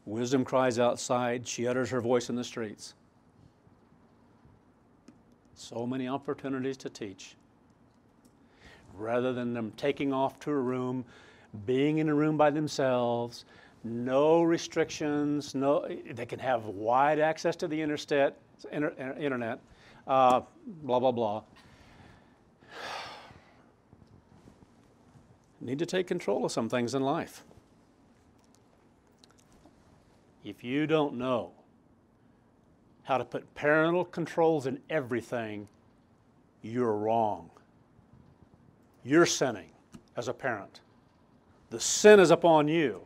[SPEAKER 1] Wisdom cries outside, she utters her voice in the streets. So many opportunities to teach. Rather than them taking off to a room, being in a room by themselves, no restrictions, they can have wide access to the internet, blah, blah, blah. Need to take control of some things in life. If you don't know how to put parental controls in everything, you're wrong. You're sinning as a parent. The sin is upon you.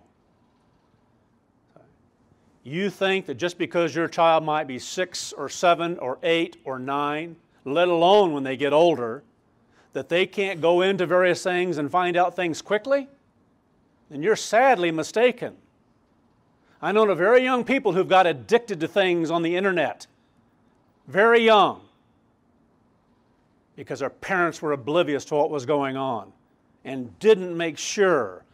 [SPEAKER 1] You think that just because your child might be 6 or 7 or 8 or 9, let alone when they get older, that they can't go into various things and find out things quickly, then you're sadly mistaken. I know of very young people who've got addicted to things on the internet, very young, because their parents were oblivious to what was going on and didn't make sure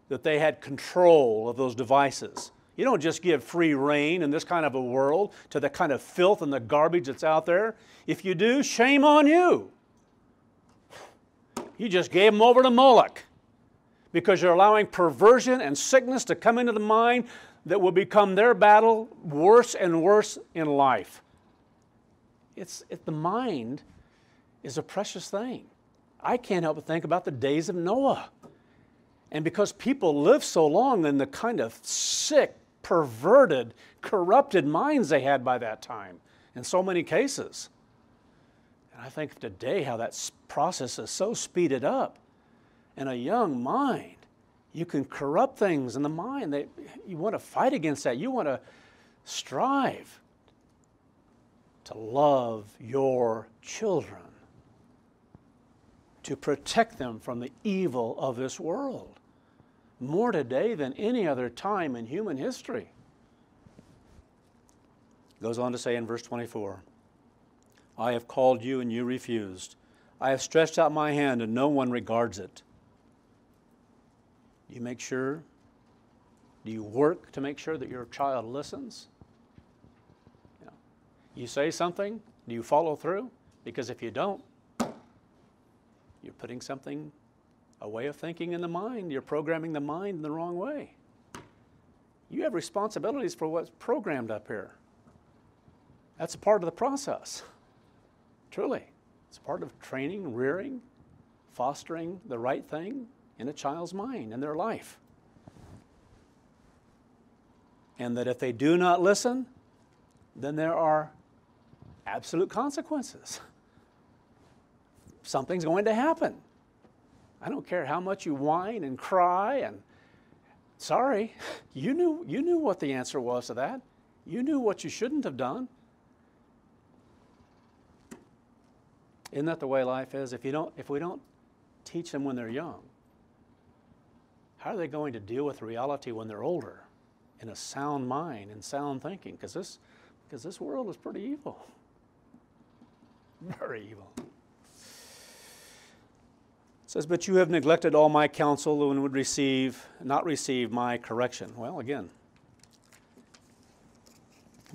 [SPEAKER 1] that they had control of those devices. You don't just give free rein in this kind of a world to the kind of filth and the garbage that's out there. If you do, shame on you. You just gave them over to Moloch because you're allowing perversion and sickness to come into the mind that will become their battle worse and worse in life. The mind is a precious thing. I can't help but think about the days of Noah. And because people live so long in the kind of sick, perverted, corrupted minds they had by that time, in so many cases. And I think today how that process is so speeded up. In a young mind, you can corrupt things in the mind. You want to fight against that. You want to strive to love your children, to protect them from the evil of this world, more today than any other time in human history. Goes on to say in verse 24, I have called you and you refused. I have stretched out my hand and no one regards it. Do you make sure? Do you work to make sure that your child listens? You say something, do you follow through? Because if you don't, you're putting something, a way of thinking in the mind. You're programming the mind in the wrong way. You have responsibilities for what's programmed up here. That's a part of the process. Truly. It's part of training, rearing, fostering the right thing in a child's mind, in their life. And that if they do not listen, then there are absolute consequences. Something's going to happen. I don't care how much you whine and cry and sorry, you knew what the answer was to that. You knew what you shouldn't have done. Isn't that the way life is? If we don't teach them when they're young, how are they going to deal with reality when they're older in a sound mind and sound thinking? Because this world is pretty evil. Very evil. It says, but you have neglected all my counsel and would not receive my correction. Well, again,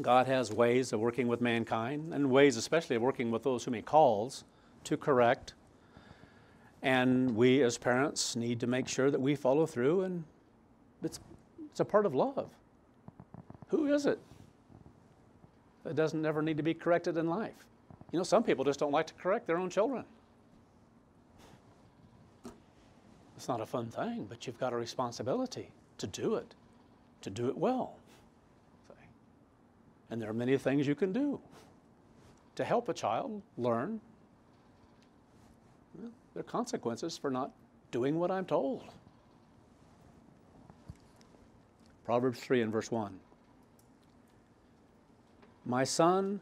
[SPEAKER 1] God has ways of working with mankind, and ways especially of working with those whom He calls to correct. And we as parents need to make sure that we follow through, and it's a part of love. Who is it that doesn't ever need to be corrected in life? You know, some people just don't like to correct their own children. It's not a fun thing, but you've got a responsibility to do it well. And there are many things you can do to help a child learn. Well, there are consequences for not doing what I'm told. Proverbs 3 and verse 1. My son,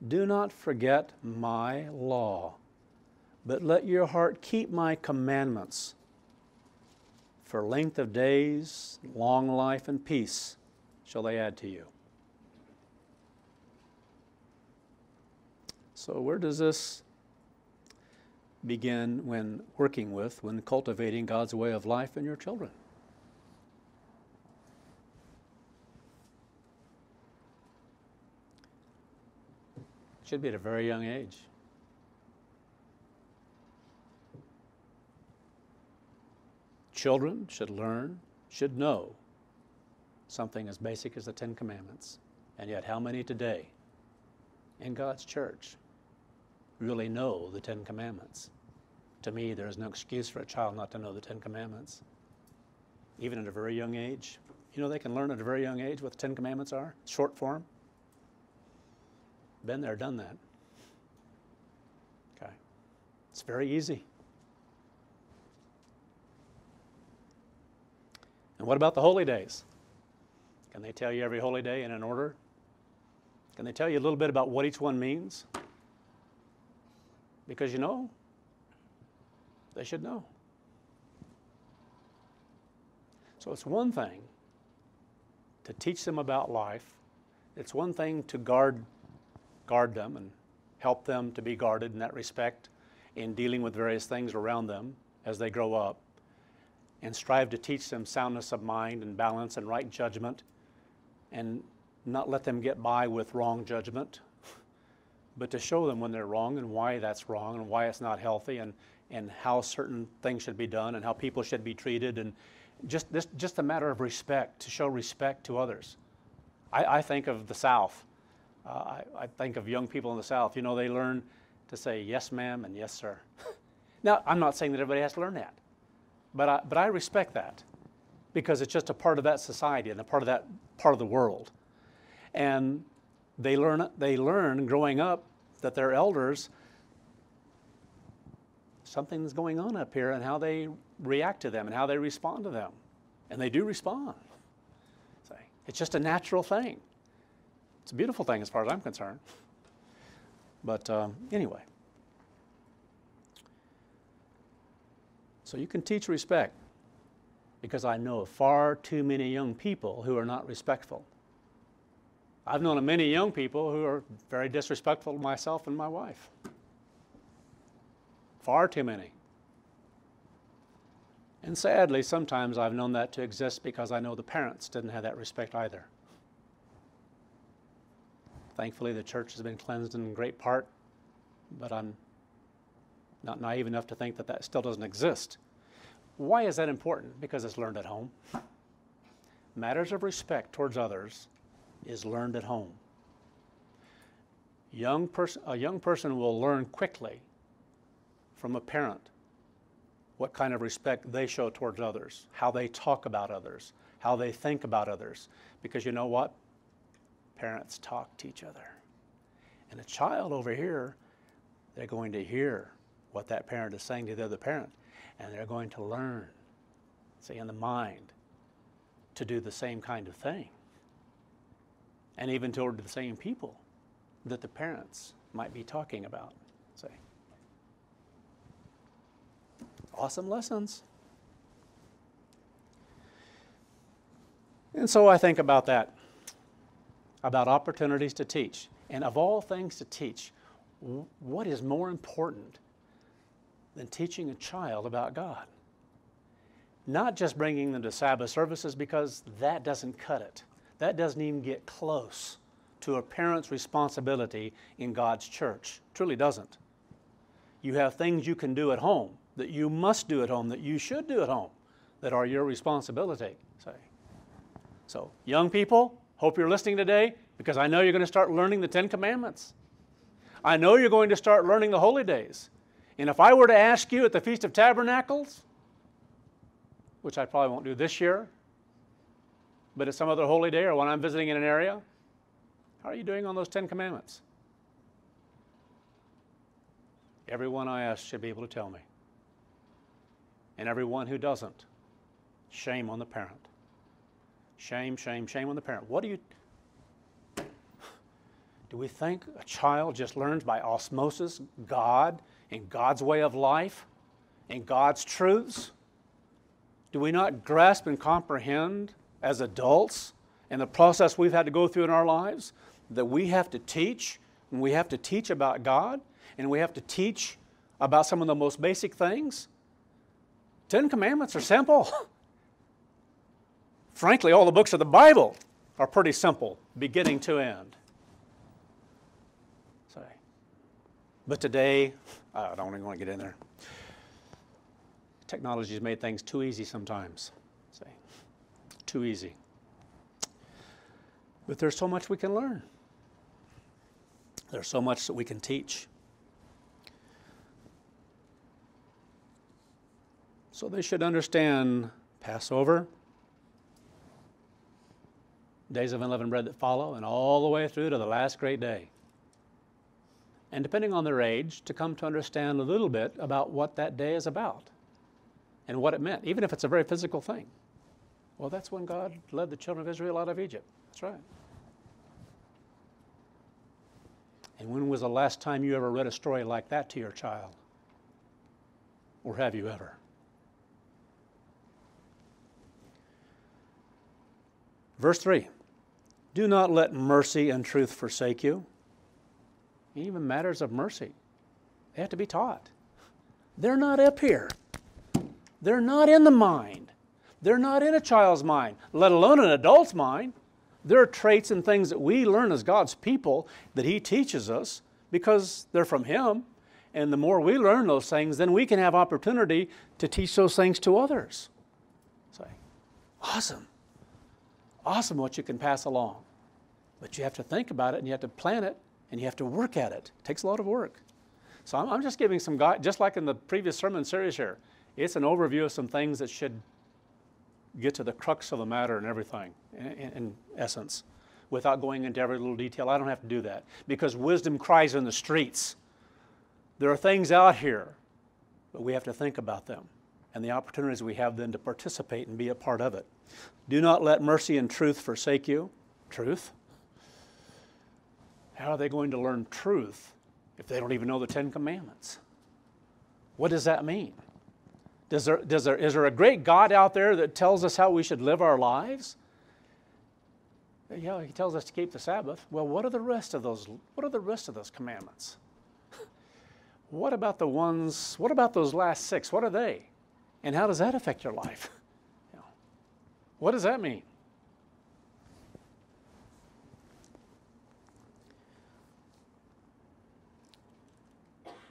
[SPEAKER 1] do not forget my law, but let your heart keep my commandments. For length of days, long life, and peace shall they add to you. So where does this begin when cultivating God's way of life in your children? It should be at a very young age. Children should learn, should know something as basic as the Ten Commandments. And yet how many today in God's church really know the Ten Commandments? To me, there is no excuse for a child not to know the Ten Commandments, even at a very young age. You know, they can learn at a very young age what the Ten Commandments are, short form. Been there, done that. Okay. It's very easy. And what about the holy days? Can they tell you every holy day in an order? Can they tell you a little bit about what each one means? Because you know, they should know. So it's one thing to teach them about life. It's one thing to guard them and help them to be guarded in that respect in dealing with various things around them as they grow up, and strive to teach them soundness of mind and balance and right judgment, and not let them get by with wrong judgment, but to show them when they're wrong and why that's wrong and why it's not healthy, and how certain things should be done and how people should be treated, and just a matter of respect, to show respect to others. I think of the South. I think of young people in the South. You know, they learn to say yes ma'am and yes sir. Now, I'm not saying that everybody has to learn that, but I respect that, because it's just a part of that society and a part of that part of the world. And they learn growing up that their elders, something's going on up here, and how they react to them and how they respond to them. And they do respond. It's just a natural thing. It's a beautiful thing as far as I'm concerned. But anyway. So you can teach respect, because I know of far too many young people who are not respectful. I've known of many young people who are very disrespectful to myself and my wife. Far too many. And sadly, sometimes I've known that to exist because I know the parents didn't have that respect either. Thankfully, the church has been cleansed in great part, but I'm not naive enough to think that that still doesn't exist. Why is that important? Because it's learned at home. Matters of respect towards others is learned at home. A young person will learn quickly from a parent what kind of respect they show towards others, how they talk about others, how they think about others. Because you know what? Parents talk to each other. And a child over here, they're going to hear what that parent is saying to the other parent, and they're going to learn, see, in the mind, to do the same kind of thing. And even toward the same people that the parents might be talking about. See? Awesome lessons. And so I think about that, about opportunities to teach. And of all things to teach, what is more important than teaching a child about God? Not just bringing them to Sabbath services, because that doesn't cut it. That doesn't even get close to a parent's responsibility in God's church. Truly doesn't. You have things you can do at home, that you must do at home, that you should do at home, that are your responsibility. So, young people, hope you're listening today, because I know you're going to start learning the Ten Commandments. I know you're going to start learning the holy days. And if I were to ask you at the Feast of Tabernacles, which I probably won't do this year, but at some other holy day or when I'm visiting in an area, how are you doing on those 10 Commandments? Everyone I ask should be able to tell me. And everyone who doesn't, shame on the parent. Shame, shame, shame on the parent. Do we think a child just learns by osmosis God and God's way of life and God's truths? Do we not grasp and comprehend as adults and the process we've had to go through in our lives that we have to teach, and we have to teach about God, and we have to teach about some of the most basic things? 10 Commandments are simple. Frankly, all the books of the Bible are pretty simple, beginning to end. But today, I don't even want to get in there. Technology has made things too easy sometimes. Too easy. But there's so much we can learn. There's so much that we can teach. So they should understand Passover, days of unleavened bread that follow, and all the way through to the last great day. And depending on their age, to come to understand a little bit about what that day is about and what it meant, even if it's a very physical thing. Well, that's when God led the children of Israel out of Egypt. That's right. And when was the last time you ever read a story like that to your child? Or have you ever? Verse 3, do not let mercy and truth forsake you. Even matters of mercy, they have to be taught. They're not up here. They're not in the mind. They're not in a child's mind, let alone an adult's mind. There are traits and things that we learn as God's people that He teaches us because they're from Him. And the more we learn those things, then we can have opportunity to teach those things to others. Say, awesome. Awesome what you can pass along. But you have to think about it, and you have to plan it, and you have to work at it. It takes a lot of work. So I'm just giving some guide, just like in the previous sermon series here. It's an overview of some things that should get to the crux of the matter and everything, in essence, without going into every little detail. I don't have to do that, because wisdom cries in the streets. There are things out here, but we have to think about them and the opportunities we have then to participate and be a part of it. Do not let mercy and truth forsake you. Truth? How are they going to learn truth if they don't even know the Ten Commandments? What does that mean? Is there a great God out there that tells us how we should live our lives? Yeah, He tells us to keep the Sabbath. Well, what are the rest of those? What are the rest of those commandments? What about the ones? What about those last 6? What are they? And how does that affect your life? What does that mean?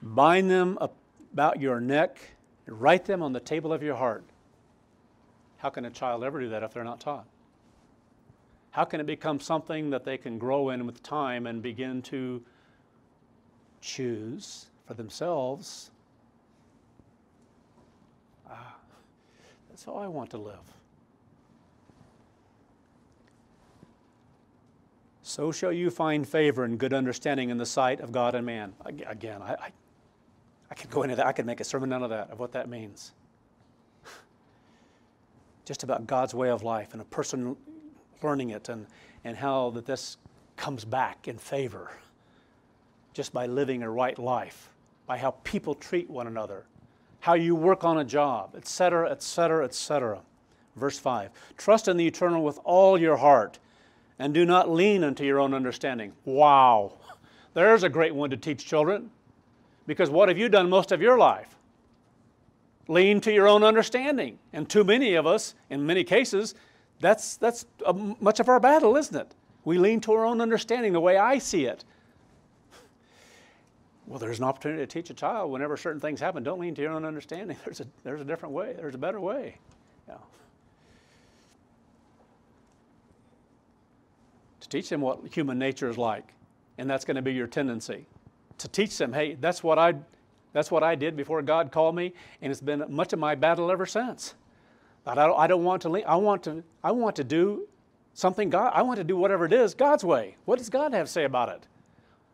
[SPEAKER 1] Bind them about your neck, and write them on the table of your heart. How can a child ever do that if they're not taught? How can it become something that they can grow in with time and begin to choose for themselves? That's how I want to live. So shall you find favor and good understanding in the sight of God and man. Again, I could go into that. I could make a sermon out of that, of what that means. Just about God's way of life and a person learning it, and how that this comes back in favor just by living a right life, by how people treat one another, how you work on a job, etc., etc., etc. Verse 5, trust in the eternal with all your heart, and do not lean unto your own understanding. Wow, there's a great one to teach children. Because what have you done most of your life? Lean to your own understanding. And too many of us, in many cases, that's much of our battle, isn't it? We lean to our own understanding the way I see it. Well, there's an opportunity to teach a child whenever certain things happen. Don't lean to your own understanding. There's a different way. There's a better way. Yeah. To teach them what human nature is like, and that's going to be your tendency. To teach them, hey, that's what I did before God called me, and it's been much of my battle ever since. But I don't want to lean. I want to do something I want to do whatever it is God's way. What does God have to say about it?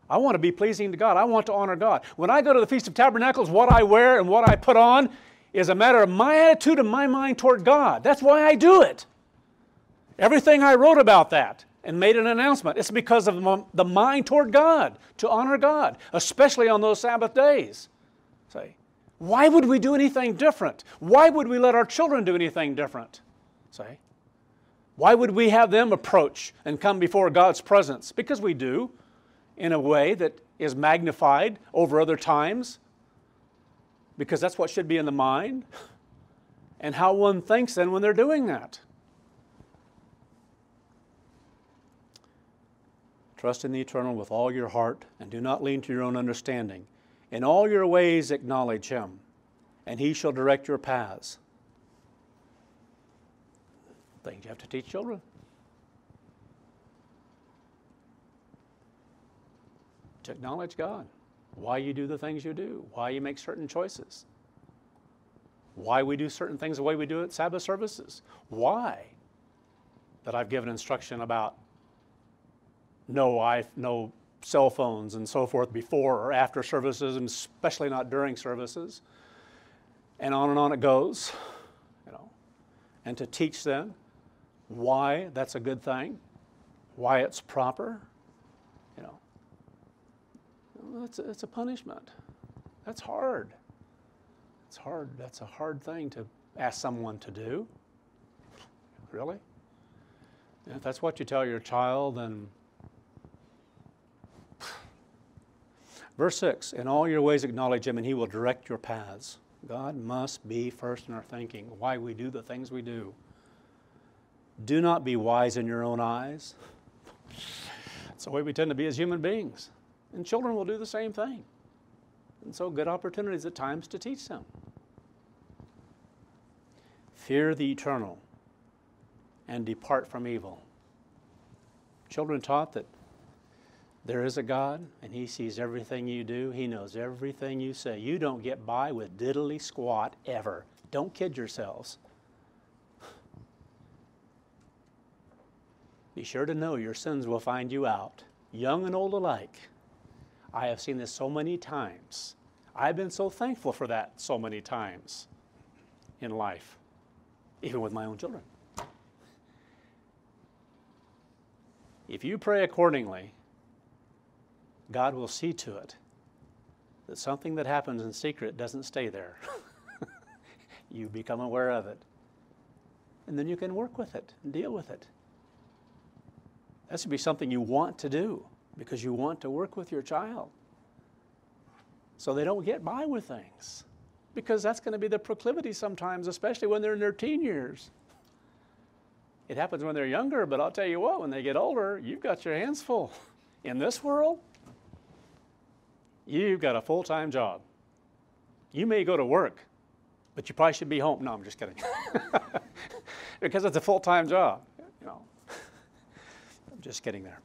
[SPEAKER 1] I want to be pleasing to God. I want to honor God. When I go to the Feast of Tabernacles, what I wear and what I put on is a matter of my attitude and my mind toward God. That's why I do it. Everything I wrote about that and made an announcement, it's because of the mind toward God, to honor God, especially on those Sabbath days. Say, why would we do anything different? Why would we let our children do anything different? Say, why would we have them approach and come before God's presence? Because we do, in a way that is magnified over other times, because that's what should be in the mind, and how one thinks then when they're doing that. Trust in the eternal with all your heart, and do not lean to your own understanding. In all your ways acknowledge Him, and He shall direct your paths. Things you have to teach children. to acknowledge God, why you do the things you do, why you make certain choices, why we do certain things the way we do at Sabbath services, why that I've given instruction about no cell phones and so forth before or after services, and especially not during services, and on it goes, and to teach them why that's a good thing, why it's proper, it's a punishment. That's hard. It's hard. That's a hard thing to ask someone to do. Really? And if that's what you tell your child, then... Verse 6, in all your ways acknowledge Him, and He will direct your paths. God must be first in our thinking, why we do the things we do. Do not be wise in your own eyes. That's the way we tend to be as human beings. And children will do the same thing. And so good opportunities at times to teach them. Fear the eternal and depart from evil. Children taught that there is a God, and He sees everything you do. He knows everything you say. You don't get by with diddly squat ever. Don't kid yourselves. Be sure to know your sins will find you out, young and old alike. I have seen this so many times. I've been so thankful for that so many times in life, even with my own children. If you pray accordingly, God will see to it that something that happens in secret doesn't stay there. You become aware of it. And then you can work with it and deal with it. That should be something you want to do because you want to work with your child so they don't get by with things. Because that's going to be the proclivity sometimes, especially when they're in their teen years. It happens when they're younger, but I'll tell you what, when they get older, you've got your hands full. In this world, you've got a full-time job. You may go to work, but you probably should be home. No, I'm just kidding. Because it's a full-time job. I'm just kidding there.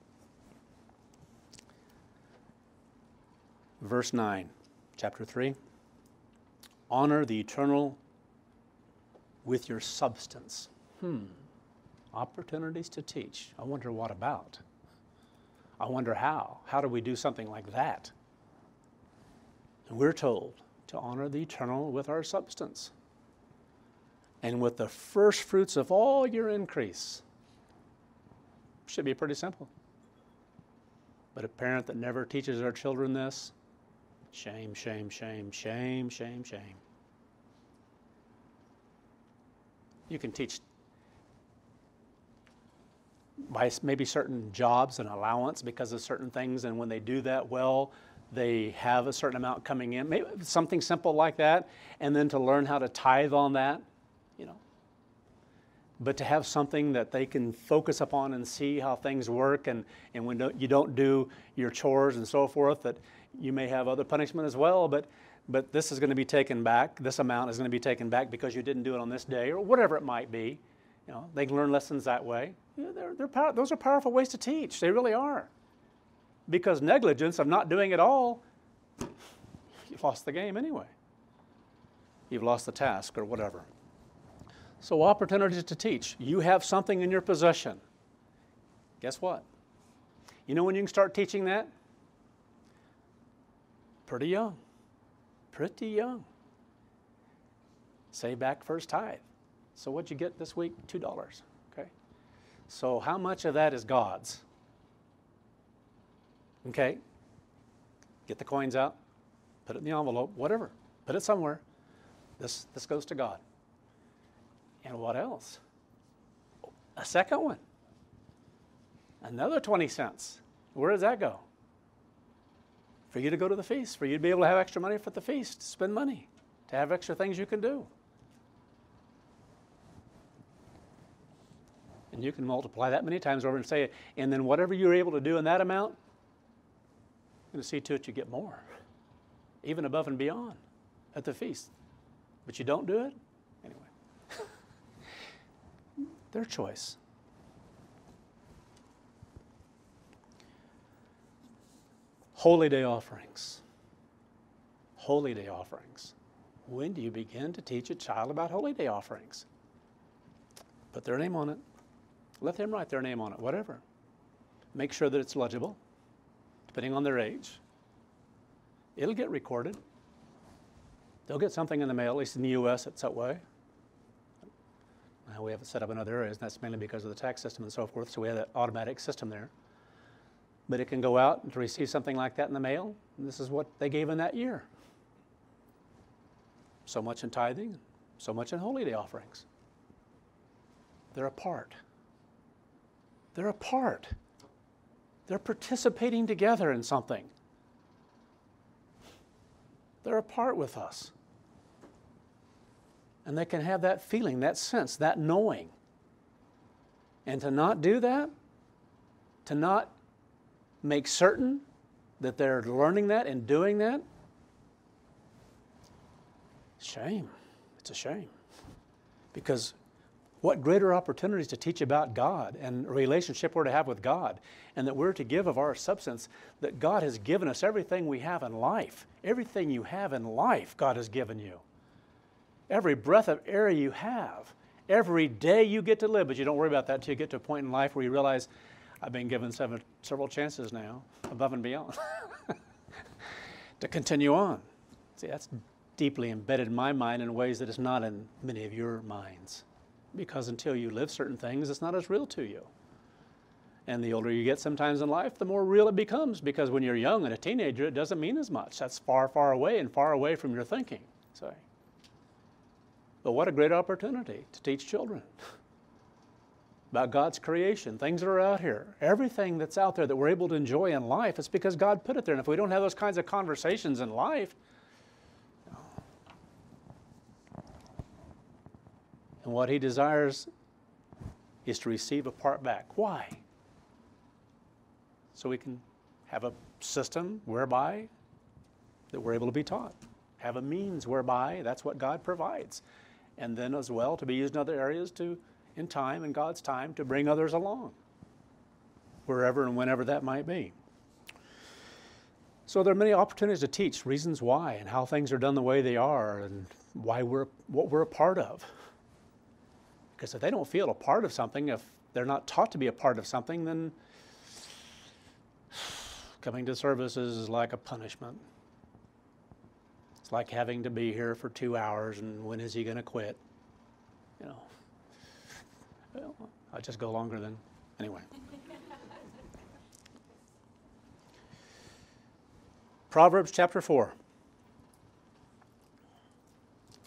[SPEAKER 1] Verse 9, chapter 3. Honor the eternal with your substance. Opportunities to teach. I wonder what about? I wonder how. How do we do something like that? And we're told to honor the eternal with our substance and with the first fruits of all your increase. Should be pretty simple. But a parent that never teaches their children this, shame, shame, shame, shame, shame, shame. You can teach by maybe certain jobs and allowance because of certain things, and when they do that well, they have a certain amount coming in, maybe something simple like that, and then to learn how to tithe on that, But to have something that they can focus upon and see how things work, and when you don't do your chores and so forth, that you may have other punishment as well, but this is going to be taken back, this amount is going to be taken back because you didn't do it on this day, or whatever it might be. They can learn lessons that way. Those are powerful ways to teach. They really are. Because negligence of not doing it all, you've lost the game anyway. You've lost the task or whatever. So opportunities to teach. You have something in your possession. Guess what? You know when you can start teaching that? Pretty young. Pretty young. Save back first tithe. So what'd you get this week? $2. Okay. So how much of that is God's? Okay. Get the coins out. Put it in the envelope. Whatever. Put it somewhere. This goes to God. And what else? A second one. Another 20 cents. Where does that go? For you to go to the feast, for you to be able to have extra money for the feast, to spend money, to have extra things you can do. And you can multiply that many times over and say, and then whatever you're able to do in that amount, you're going to see to it you get more, even above and beyond at the feast. But you don't do it? Anyway. Their choice. Holy Day offerings. Holy Day offerings. When do you begin to teach a child about Holy Day offerings? Put their name on it. Let them write their name on it, whatever. Make sure that it's legible, depending on their age. It'll get recorded. They'll get something in the mail, at least in the U.S. it's that way. Well, we have it set up in other areas, and that's mainly because of the tax system and so forth, so we have that automatic system there. But it can go out and to receive something like that in the mail, and this is what they gave in that year. So much in tithing, so much in Holy Day offerings. They're a part. They're a part. They're participating together in something. They're a part with us. And they can have that feeling, that sense, that knowing. And to not do that, to not make certain that they're learning that and doing that, shame. It's a shame. Because what greater opportunities to teach about God and a relationship we're to have with God, and that we're to give of our substance, that God has given us everything we have in life. Everything you have in life, God has given you. Every breath of air you have, every day you get to live, but you don't worry about that until you get to a point in life where you realize, I've been given several chances now, above and beyond, to continue on. See, that's deeply embedded in my mind in ways that it's not in many of your minds. Because until you live certain things, it's not as real to you. And the older you get sometimes in life, the more real it becomes. Because when you're young and a teenager, it doesn't mean as much. That's far, far away and far away from your thinking. So, but what a great opportunity to teach children about God's creation, things that are out here. Everything that's out there that we're able to enjoy in life, it's because God put it there. And if we don't have those kinds of conversations in life, and what He desires is to receive a part back. Why? So we can have a system whereby that we're able to be taught. Have a means whereby that's what God provides. And then as well to be used in other areas to, in time, in God's time, to bring others along. Wherever and whenever that might be. So there are many opportunities to teach reasons why and how things are done the way they are and why what we're a part of. Because if they don't feel a part of something, if they're not taught to be a part of something, then coming to services is like a punishment. It's like having to be here for 2 hours, and when is he going to quit? You know, well, I'll just go longer than, anyway. Proverbs chapter 4.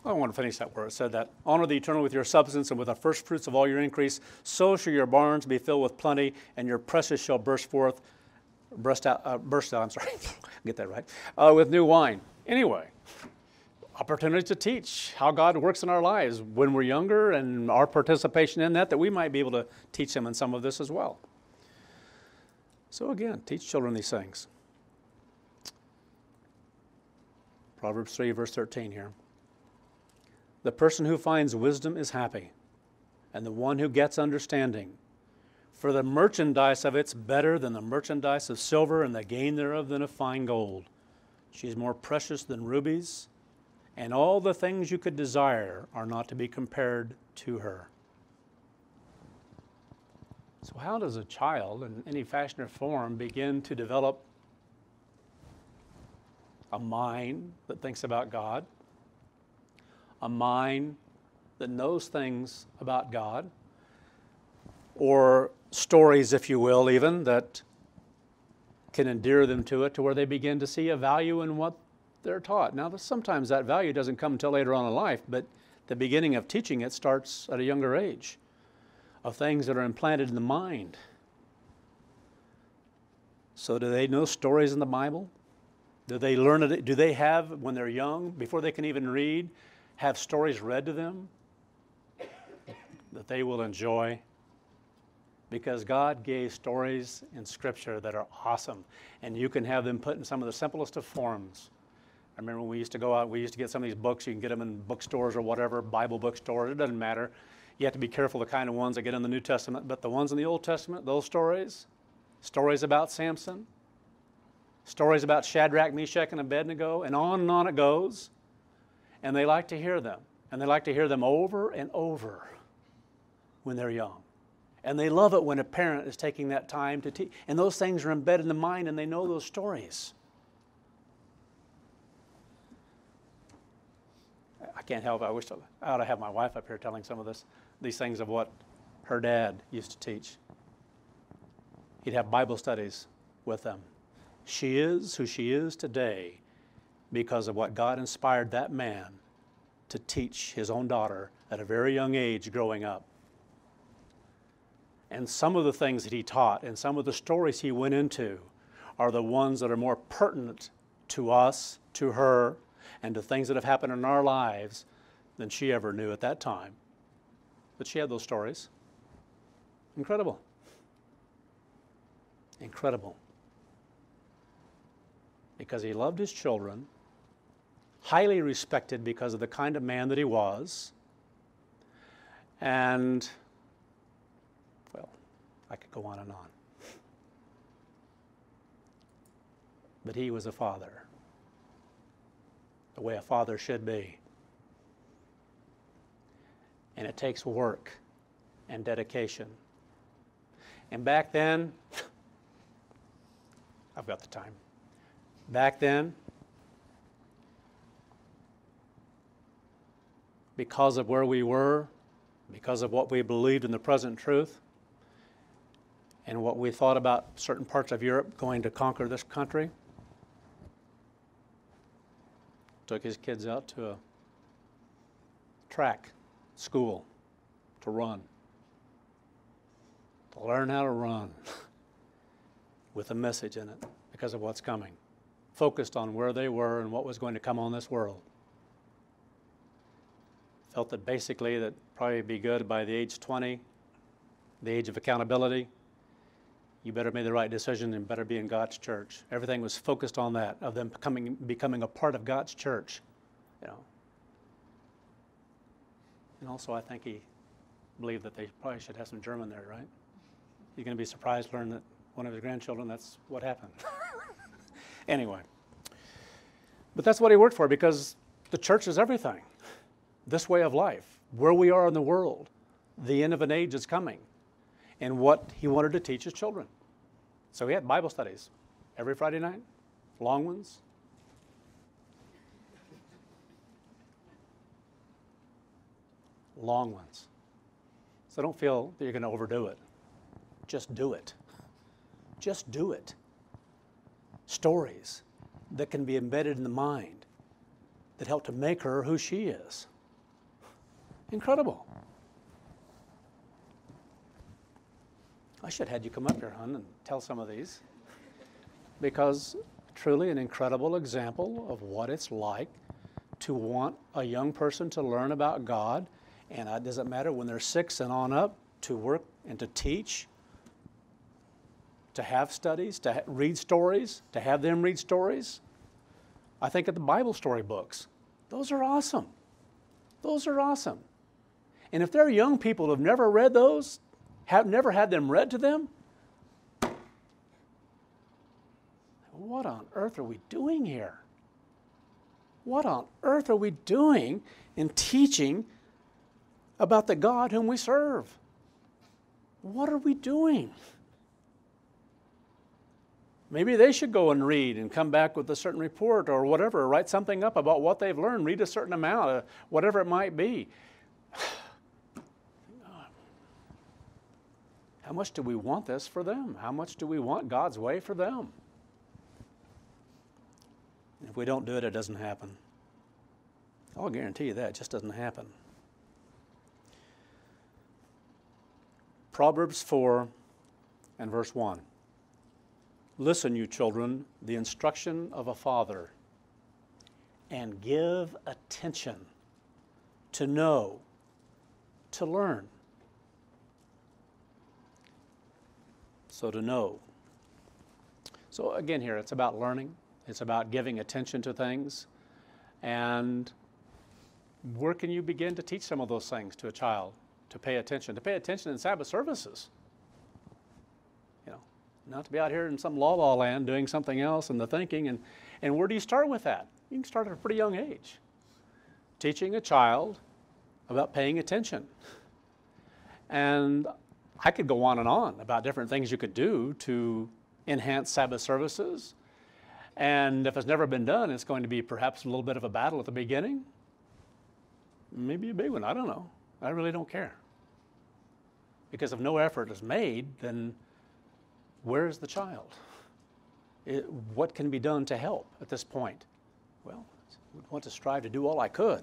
[SPEAKER 1] I want to finish that where it said that, honor the eternal with your substance and with the first fruits of all your increase. So shall your barns be filled with plenty, and your presses shall burst out, I'm sorry, get that right, with new wine. Anyway, opportunity to teach how God works in our lives when we're younger and our participation in that we might be able to teach them in some of this as well. So again, teach children these things. Proverbs 3, verse 13 here. The person who finds wisdom is happy, and the one who gets understanding. For the merchandise of it's better than the merchandise of silver, and the gain thereof than of fine gold. She is more precious than rubies, and all the things you could desire are not to be compared to her. So how does a child, in any fashion or form, begin to develop a mind that thinks about God? A mind that knows things about God, or stories, if you will, even, that can endear them to it to where they begin to see a value in what they're taught. Now, sometimes that value doesn't come until later on in life, but the beginning of teaching it starts at a younger age, of things that are implanted in the mind. So do they know stories in the Bible? Do they learn it? Do they have, when they're young, before they can even read, have stories read to them that they will enjoy? Because God gave stories in Scripture that are awesome, and you can have them put in some of the simplest of forms. I remember when we used to go out, we used to get some of these books. You can get them in bookstores or whatever, Bible bookstores, it doesn't matter. You have to be careful the kind of ones that get in the New Testament, but the ones in the Old Testament, those stories about Samson, Stories about Shadrach, Meshach, and Abednego, and on it goes. And they like to hear them. And they like to hear them over and over when they're young. And they love it when a parent is taking that time to teach. And those things are embedded in the mind, and they know those stories. I can't help it. I wish I ought to have my wife up here telling some of these things of what her dad used to teach. He'd have Bible studies with them. She is who she is today because of what God inspired that man to teach his own daughter at a very young age growing up. And some of the things that he taught and some of the stories he went into are the ones that are more pertinent to us, to her, and to things that have happened in our lives than she ever knew at that time. But she had those stories. Incredible. Incredible. Because he loved his children, highly respected because of the kind of man that he was, and, well, I could go on and on. But he was a father, the way a father should be. And it takes work and dedication. And back then, I've got the time. Back then, because of where we were, because of what we believed in the present truth, and what we thought about certain parts of Europe going to conquer this country, took his kids out to a track school to run, to learn how to run with a message in it because of what's coming, focused on where they were and what was going to come on this world. Felt that basically that probably be good by the age 20, the age of accountability. You better make the right decision and better be in God's church. Everything was focused on that, of them becoming a part of God's church, you know. And also I think he believed that they probably should have some German there, right? You're going to be surprised to learn that one of his grandchildren, that's what happened. Anyway. But that's what he worked for, because the church is everything. This way of life, where we are in the world, the end of an age is coming, and what he wanted to teach his children. So he had Bible studies every Friday night, long ones. Long ones. So don't feel that you're going to overdo it. Just do it. Just do it. Stories that can be embedded in the mind that help to make her who she is. Incredible. I should have had you come up here, hon, and tell some of these, because truly an incredible example of what it's like to want a young person to learn about God, and it doesn't matter when they're 6 and on up, to work and to teach, to have studies, to read stories, to have them read stories. I think of the Bible story books. Those are awesome. Those are awesome. And if there are young people who have never read those, have never had them read to them, what on earth are we doing here? What on earth are we doing in teaching about the God whom we serve? What are we doing? Maybe they should go and read and come back with a certain report or whatever, write something up about what they've learned, read a certain amount, whatever it might be. How much do we want this for them? How much do we want God's way for them? If we don't do it, it doesn't happen. I'll guarantee you that. It just doesn't happen. Proverbs 4 and verse 1. Listen, you children, the instruction of a father, and give attention to know, to learn. So to know. So again here, it's about learning. It's about giving attention to things. And where can you begin to teach some of those things to a child? To pay attention in Sabbath services. You know, not to be out here in some la-la land doing something else and the thinking. And where do you start with that? You can start at a pretty young age. Teaching a child about paying attention. And I could go on and on about different things you could do to enhance Sabbath services. And if it's never been done, it's going to be perhaps a little bit of a battle at the beginning. Maybe a big one, I don't know. I really don't care. Because if no effort is made, then where is the child? What can be done to help at this point? Well, I would want to strive to do all I could.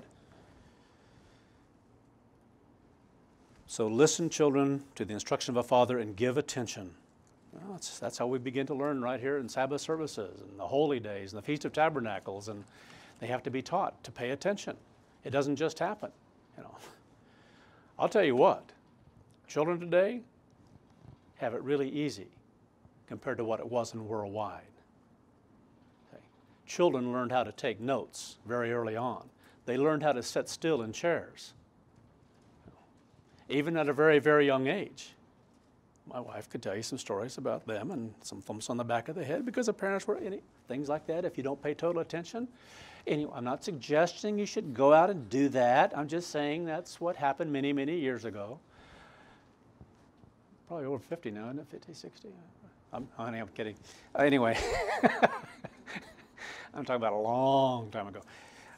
[SPEAKER 1] So listen, children, to the instruction of a father and give attention. Well, that's how we begin to learn right here in Sabbath services and the holy days and the Feast of Tabernacles. And they have to be taught to pay attention. It doesn't just happen, you know. I'll tell you what, children today have it really easy compared to what it was in worldwide. Okay. Children learned how to take notes very early on. They learned how to sit still in chairs, even at a very, very young age. My wife could tell you some stories about them and some thumps on the back of the head because the parents were, things like that if you don't pay total attention. Anyway, I'm not suggesting you should go out and do that. I'm just saying that's what happened many, many years ago. Probably over 50 now, isn't it? 50, 60? Honey, I'm kidding. Anyway, I'm talking about a long time ago.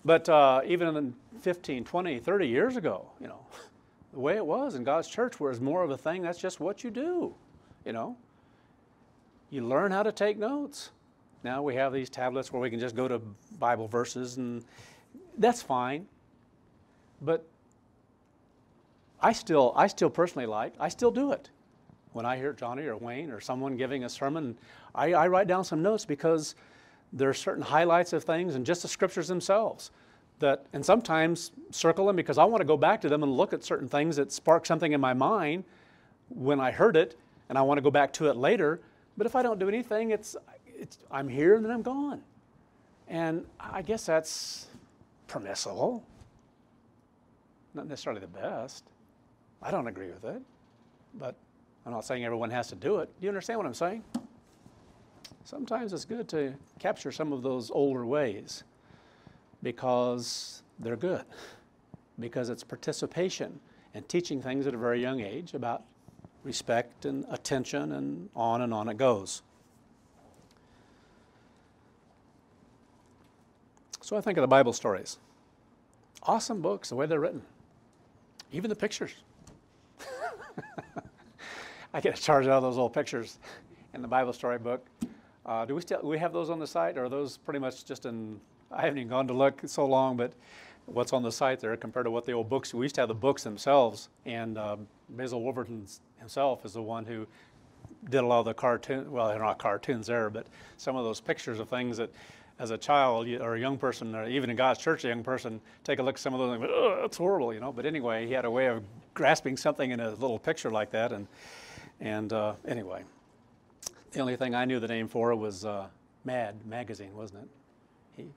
[SPEAKER 1] But even 15, 20, 30 years ago, the way it was in God's church was more of a thing, that's just what you do, You learn how to take notes. Now we have these tablets where we can just go to Bible verses, and that's fine. But I still personally I still do it. When I hear Johnny or Wayne or someone giving a sermon, I write down some notes because there are certain highlights of things and just the scriptures themselves and sometimes circle them because I want to go back to them and look at certain things that spark something in my mind when I heard it, and I want to go back to it later. But if I don't do anything, I'm here and then I'm gone. And I guess that's permissible. Not necessarily the best. I don't agree with it, but I'm not saying everyone has to do it. Do you understand what I'm saying? Sometimes it's good to capture some of those older ways because they're good, because it's participation and teaching things at a very young age about respect and attention, and on it goes. So I think of the Bible stories. Awesome books, the way they're written. Even the pictures. I get a charge out of those old pictures in the Bible story book. Do we have those on the site, or are those pretty much just I haven't even gone to look so long, but what's on the site there compared to what the old books, we used to have the books themselves, and Basil Wolverton himself is the one who did a lot of the cartoons, well, they're not cartoons there, but some of those pictures of things that as a child or a young person, or even in God's church, a young person, take a look at some of those and go, oh, that's horrible, But anyway, he had a way of grasping something in a little picture like that, and anyway. The only thing I knew the name for was Mad magazine, wasn't it? He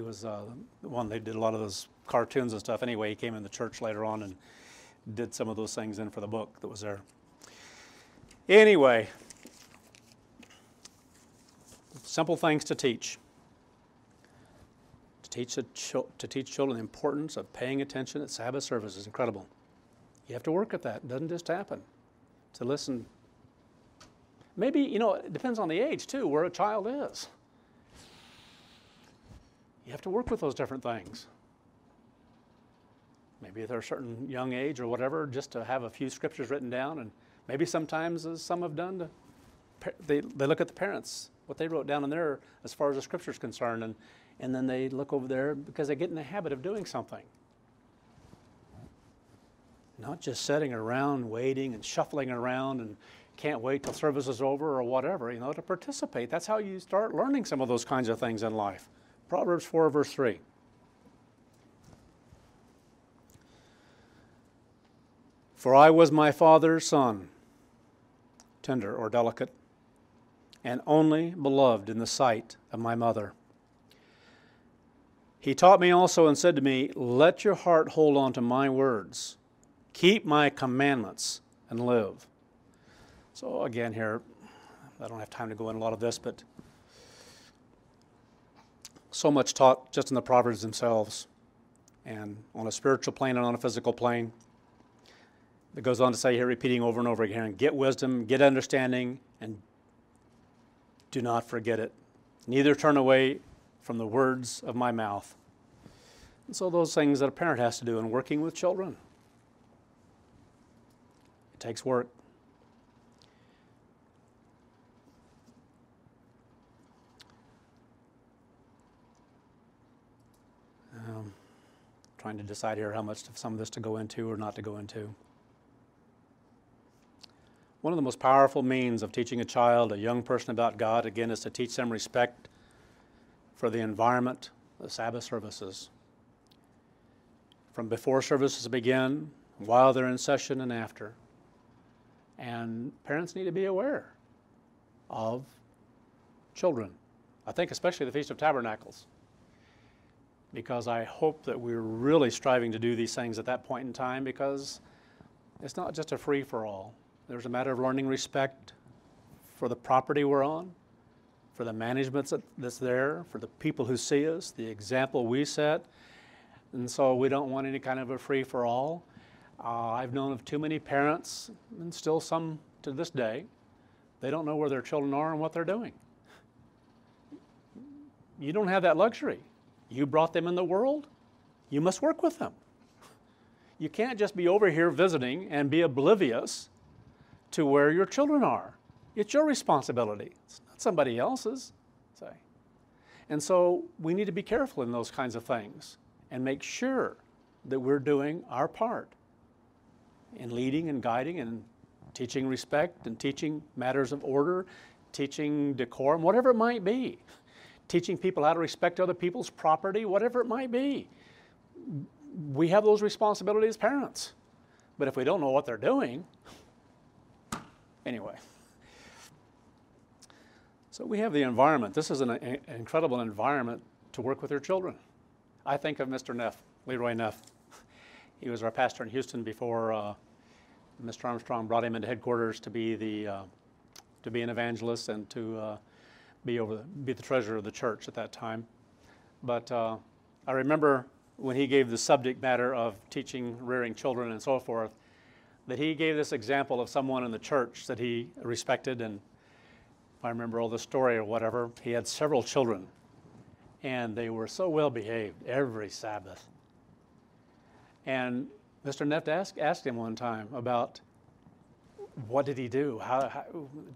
[SPEAKER 1] was the one that did a lot of those cartoons and stuff. Anyway, he came in the church later on and did some of those things in for the book that was there. Anyway, simple things to teach. To teach children the importance of paying attention at Sabbath service is incredible. You have to work at that. It doesn't just happen. To listen. Maybe, it depends on the age, too, where a child is. You have to work with those different things. Maybe at a certain young age or whatever, just to have a few scriptures written down. And maybe sometimes, as some have done, they look at the parents, what they wrote down in there as far as the scripture is concerned, and then they look over there because they get in the habit of doing something. Not just sitting around waiting and shuffling around and can't wait till service is over or whatever, to participate. That's how you start learning some of those kinds of things in life. Proverbs 4, verse 3. For I was my father's son, tender or delicate, and only beloved in the sight of my mother. He taught me also and said to me, let your heart hold on to my words. Keep my commandments and live. So again here, I don't have time to go into a lot of this, but so much taught just in the Proverbs themselves, and on a spiritual plane and on a physical plane. It goes on to say here, repeating over and over again, get wisdom, get understanding, and do not forget it. Neither turn away from the words of my mouth. And so those things that a parent has to do in working with children. It takes work. Trying to decide here how much of some of this to go into or not to go into. One of the most powerful means of teaching a child, a young person about God, again, is to teach them respect for the environment, the Sabbath services. From before services begin, while they're in session, and after. And parents need to be aware of children. I think especially the Feast of Tabernacles, because I hope that we're really striving to do these things at that point in time, because it's not just a free-for-all. There's a matter of learning respect for the property we're on, for the management that's there, for the people who see us, the example we set. And so we don't want any kind of a free-for-all. I've known of too many parents, and still some to this day, they don't know where their children are and what they're doing. You don't have that luxury. You brought them in the world. You must work with them. You can't just be over here visiting and be oblivious to where your children are. It's your responsibility. It's not somebody else's. Say. And so we need to be careful in those kinds of things and make sure that we're doing our part in leading and guiding and teaching respect and teaching matters of order, teaching decorum, whatever it might be. Teaching people how to respect other people's property, whatever it might be. We have those responsibilities as parents. But if we don't know what they're doing, anyway. So we have the environment. This is an incredible environment to work with your children. I think of Mr. Neff, Leroy Neff. He was our pastor in Houston before Mr. Armstrong brought him into headquarters to be an evangelist and to be the treasurer of the church at that time. But I remember when he gave the subject matter of teaching, rearing children and so forth, that he gave this example of someone in the church that he respected, and if I remember all the story or whatever, he had several children, and they were so well behaved every Sabbath. And Mr. Neff asked him one time about what did he do? How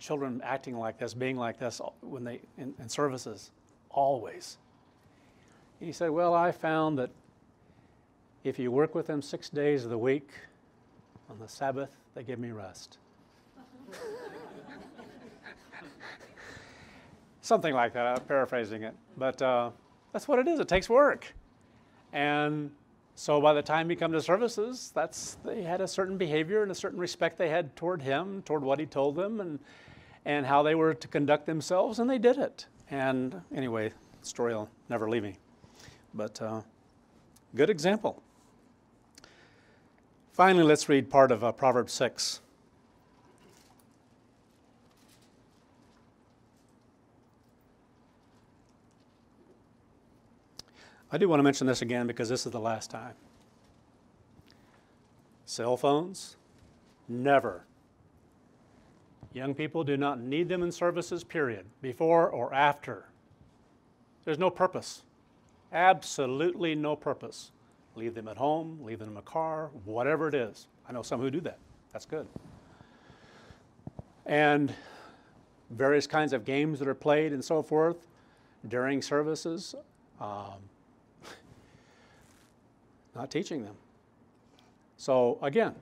[SPEAKER 1] children acting like this, being like this when they in services, always. He said, well, I found that if you work with them 6 days of the week, on the Sabbath, they give me rest. Something like that, I'm paraphrasing it. But that's what it is, it takes work. And so by the time you come to services, they had a certain behavior and a certain respect they had toward him, toward what he told them, and how they were to conduct themselves, and they did it. And anyway, the story will never leave me. But good example. Finally, let's read part of Proverbs 6. I do want to mention this again because this is the last time. Cell phones, never. Young people do not need them in services, period, before or after. There's no purpose, absolutely no purpose. Leave them at home, leave them in a car, whatever it is. I know some who do that. That's good. And various kinds of games that are played and so forth during services. Not teaching them. So again,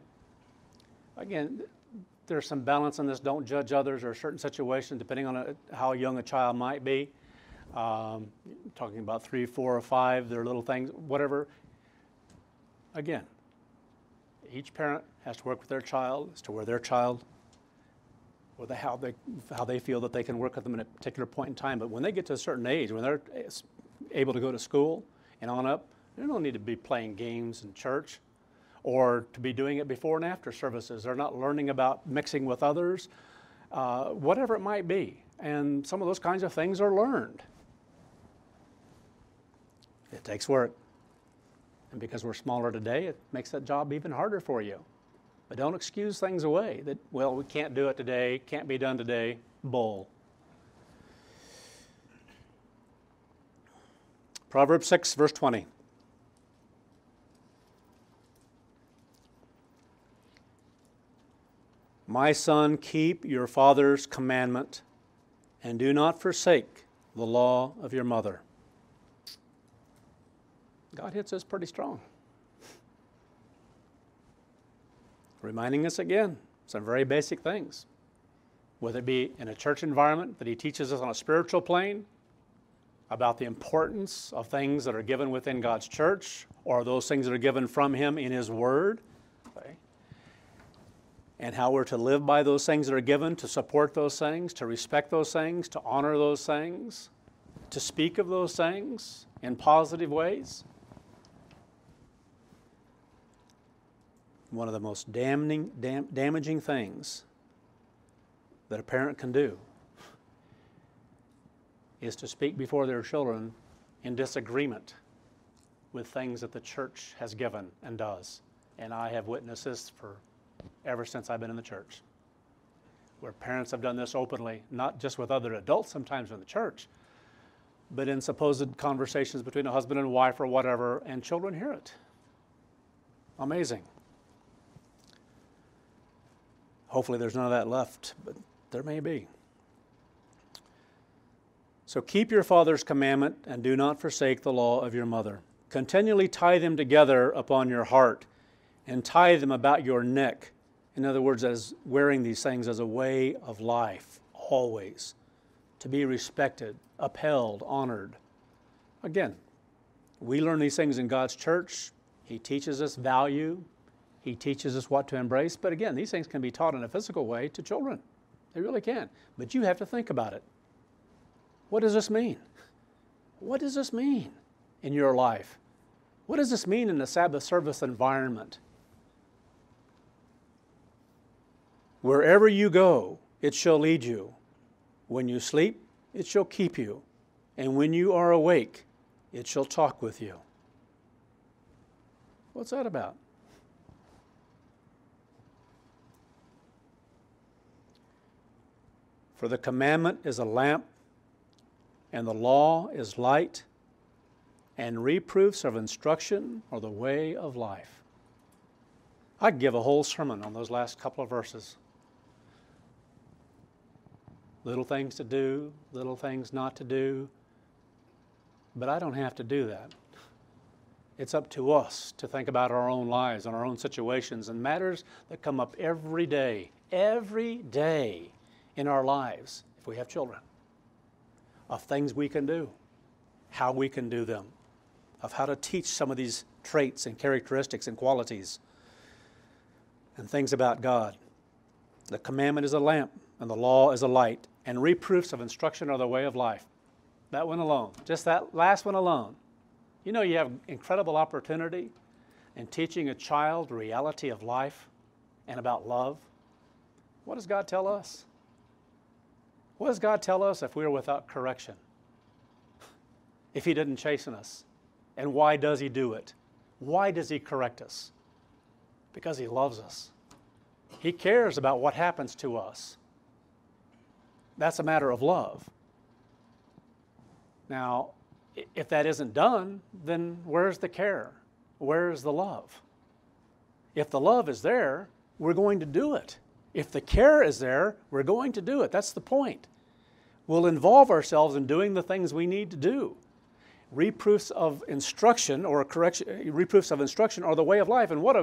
[SPEAKER 1] there's some balance in this. Don't judge others or certain situations depending on how young a child might be. Talking about 3, 4, or 5, their little things, whatever. Again, each parent has to work with their child as to where their child, or how they feel that they can work with them at a particular point in time. But when they get to a certain age, when they're able to go to school and on up, they don't need to be playing games in church or to be doing it before and after services. They're not learning about mixing with others. whatever it might be. And some of those kinds of things are learned. It takes work. And because we're smaller today, it makes that job even harder for you. But don't excuse things away that, well, we can't do it today, can't be done today. Bull. Proverbs 6, verse 20. My son, keep your father's commandment, and do not forsake the law of your mother. God hits us pretty strong. Reminding us again some very basic things. Whether it be in a church environment that he teaches us on a spiritual plane about the importance of things that are given within God's church or those things that are given from him in his word. Okay? And how we're to live by those things that are given, to support those things, to respect those things, to honor those things, to speak of those things in positive ways. One of the most damaging things that a parent can do is to speak before their children in disagreement with things that the church has given and does. And I have witnessed this ever since I've been in the church, where parents have done this openly, not just with other adults sometimes in the church, but in supposed conversations between a husband and wife or whatever, and children hear it. Amazing. Hopefully there's none of that left, but there may be. So keep your father's commandment and do not forsake the law of your mother. Continually tie them together upon your heart and tie them about your neck. In other words, as wearing these things as a way of life, always, to be respected, upheld, honored. Again, we learn these things in God's church. He teaches us value. He teaches us what to embrace. But again, these things can be taught in a physical way to children. They really can. But you have to think about it. What does this mean? What does this mean in your life? What does this mean in the Sabbath service environment? Wherever you go, it shall lead you. When you sleep, it shall keep you. And when you are awake, it shall talk with you. What's that about? For the commandment is a lamp, and the law is light, and reproofs of instruction are the way of life. I could give a whole sermon on those last couple of verses. Little things to do, little things not to do, but I don't have to do that. It's up to us to think about our own lives and our own situations and matters that come up every day in our lives, if we have children, of things we can do, how we can do them, of how to teach some of these traits and characteristics and qualities and things about God. The commandment is a lamp, and the law is a light, and reproofs of instruction are the way of life. That one alone, just that last one alone. You know, you have incredible opportunity in teaching a child the reality of life and about love. What does God tell us? What does God tell us if we are without correction? If He didn't chasten us? And why does He do it? Why does He correct us? Because He loves us. He cares about what happens to us. That's a matter of love. Now, if that isn't done, then where's the care? Where's the love? If the love is there, we're going to do it. If the care is there, we're going to do it. That's the point. We'll involve ourselves in doing the things we need to do. Reproofs of instruction or correction, reproofs of instruction are the way of life. And what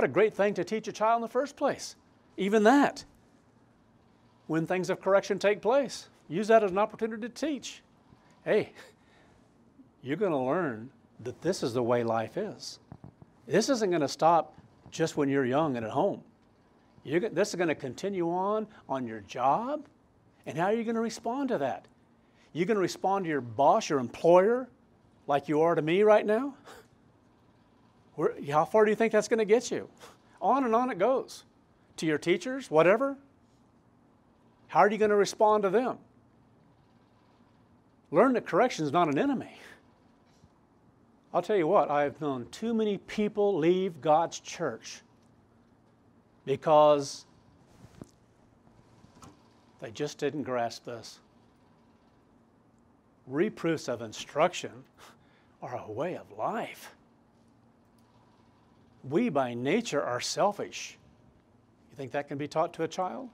[SPEAKER 1] a great thing to teach a child in the first place. Even that. When things of correction take place, use that as an opportunity to teach. Hey, you're going to learn that this is the way life is. This isn't going to stop just when you're young and at home. This is going to continue on your job. And how are you going to respond to that? You're going to respond to your boss, your employer, like you are to me right now? How far do you think that's going to get you? On and on it goes. To your teachers, whatever. How are you going to respond to them? Learn that correction is not an enemy. I'll tell you what, I've known too many people leave God's church because they just didn't grasp this. Reproofs of instruction are a way of life. We by nature are selfish. You think that can be taught to a child?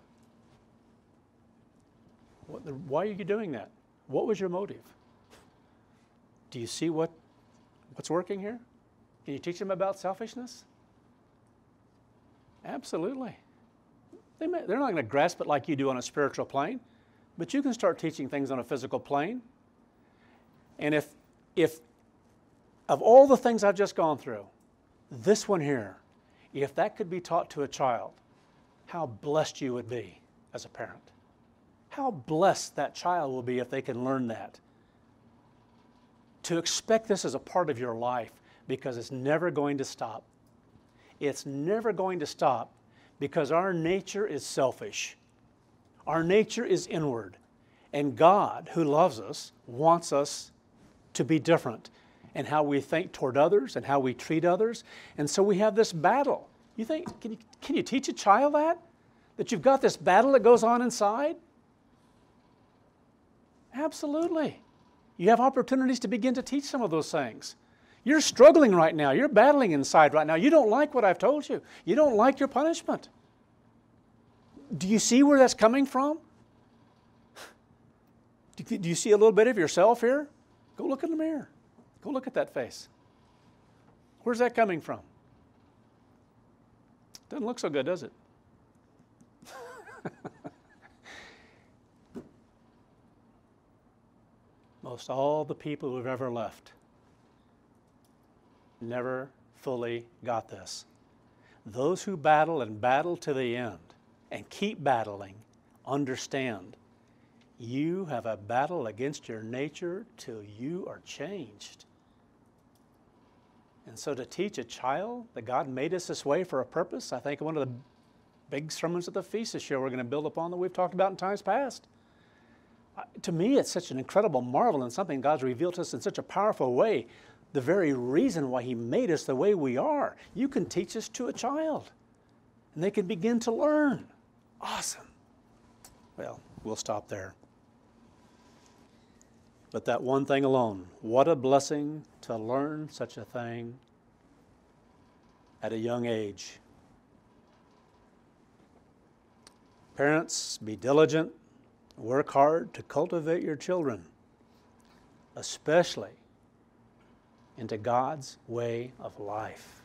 [SPEAKER 1] Why are you doing that? What was your motive? Do you see what's working here? Can you teach them about selfishness? Absolutely. They're not going to grasp it like you do on a spiritual plane, but you can start teaching things on a physical plane. And if of all the things I've just gone through, this one here, if that could be taught to a child, how blessed you would be as a parent. How blessed that child will be if they can learn that. To expect this as a part of your life, because it's never going to stop. It's never going to stop because our nature is selfish. Our nature is inward. And God, who loves us, wants us to be different in how we think toward others and how we treat others. And so we have this battle. You think, can you teach a child that? That you've got this battle that goes on inside? Absolutely. You have opportunities to begin to teach some of those things. You're struggling right now. You're battling inside right now. You don't like what I've told you. You don't like your punishment. Do you see where that's coming from? Do you see a little bit of yourself here? Go look in the mirror. Go look at that face. Where's that coming from? Doesn't look so good, does it? Most all the people who've ever left never fully got this. Those who battle and battle to the end and keep battling understand you have a battle against your nature till you are changed. And so to teach a child that God made us this way for a purpose, I think one of the big sermons of the feast this year we're going to build upon that we've talked about in times past. To me, it's such an incredible marvel and something God's revealed to us in such a powerful way. The very reason why He made us the way we are. You can teach this to a child, and they can begin to learn. Awesome. Well, we'll stop there. But that one thing alone, what a blessing to learn such a thing at a young age. Parents, be diligent. Work hard to cultivate your children, especially into God's way of life.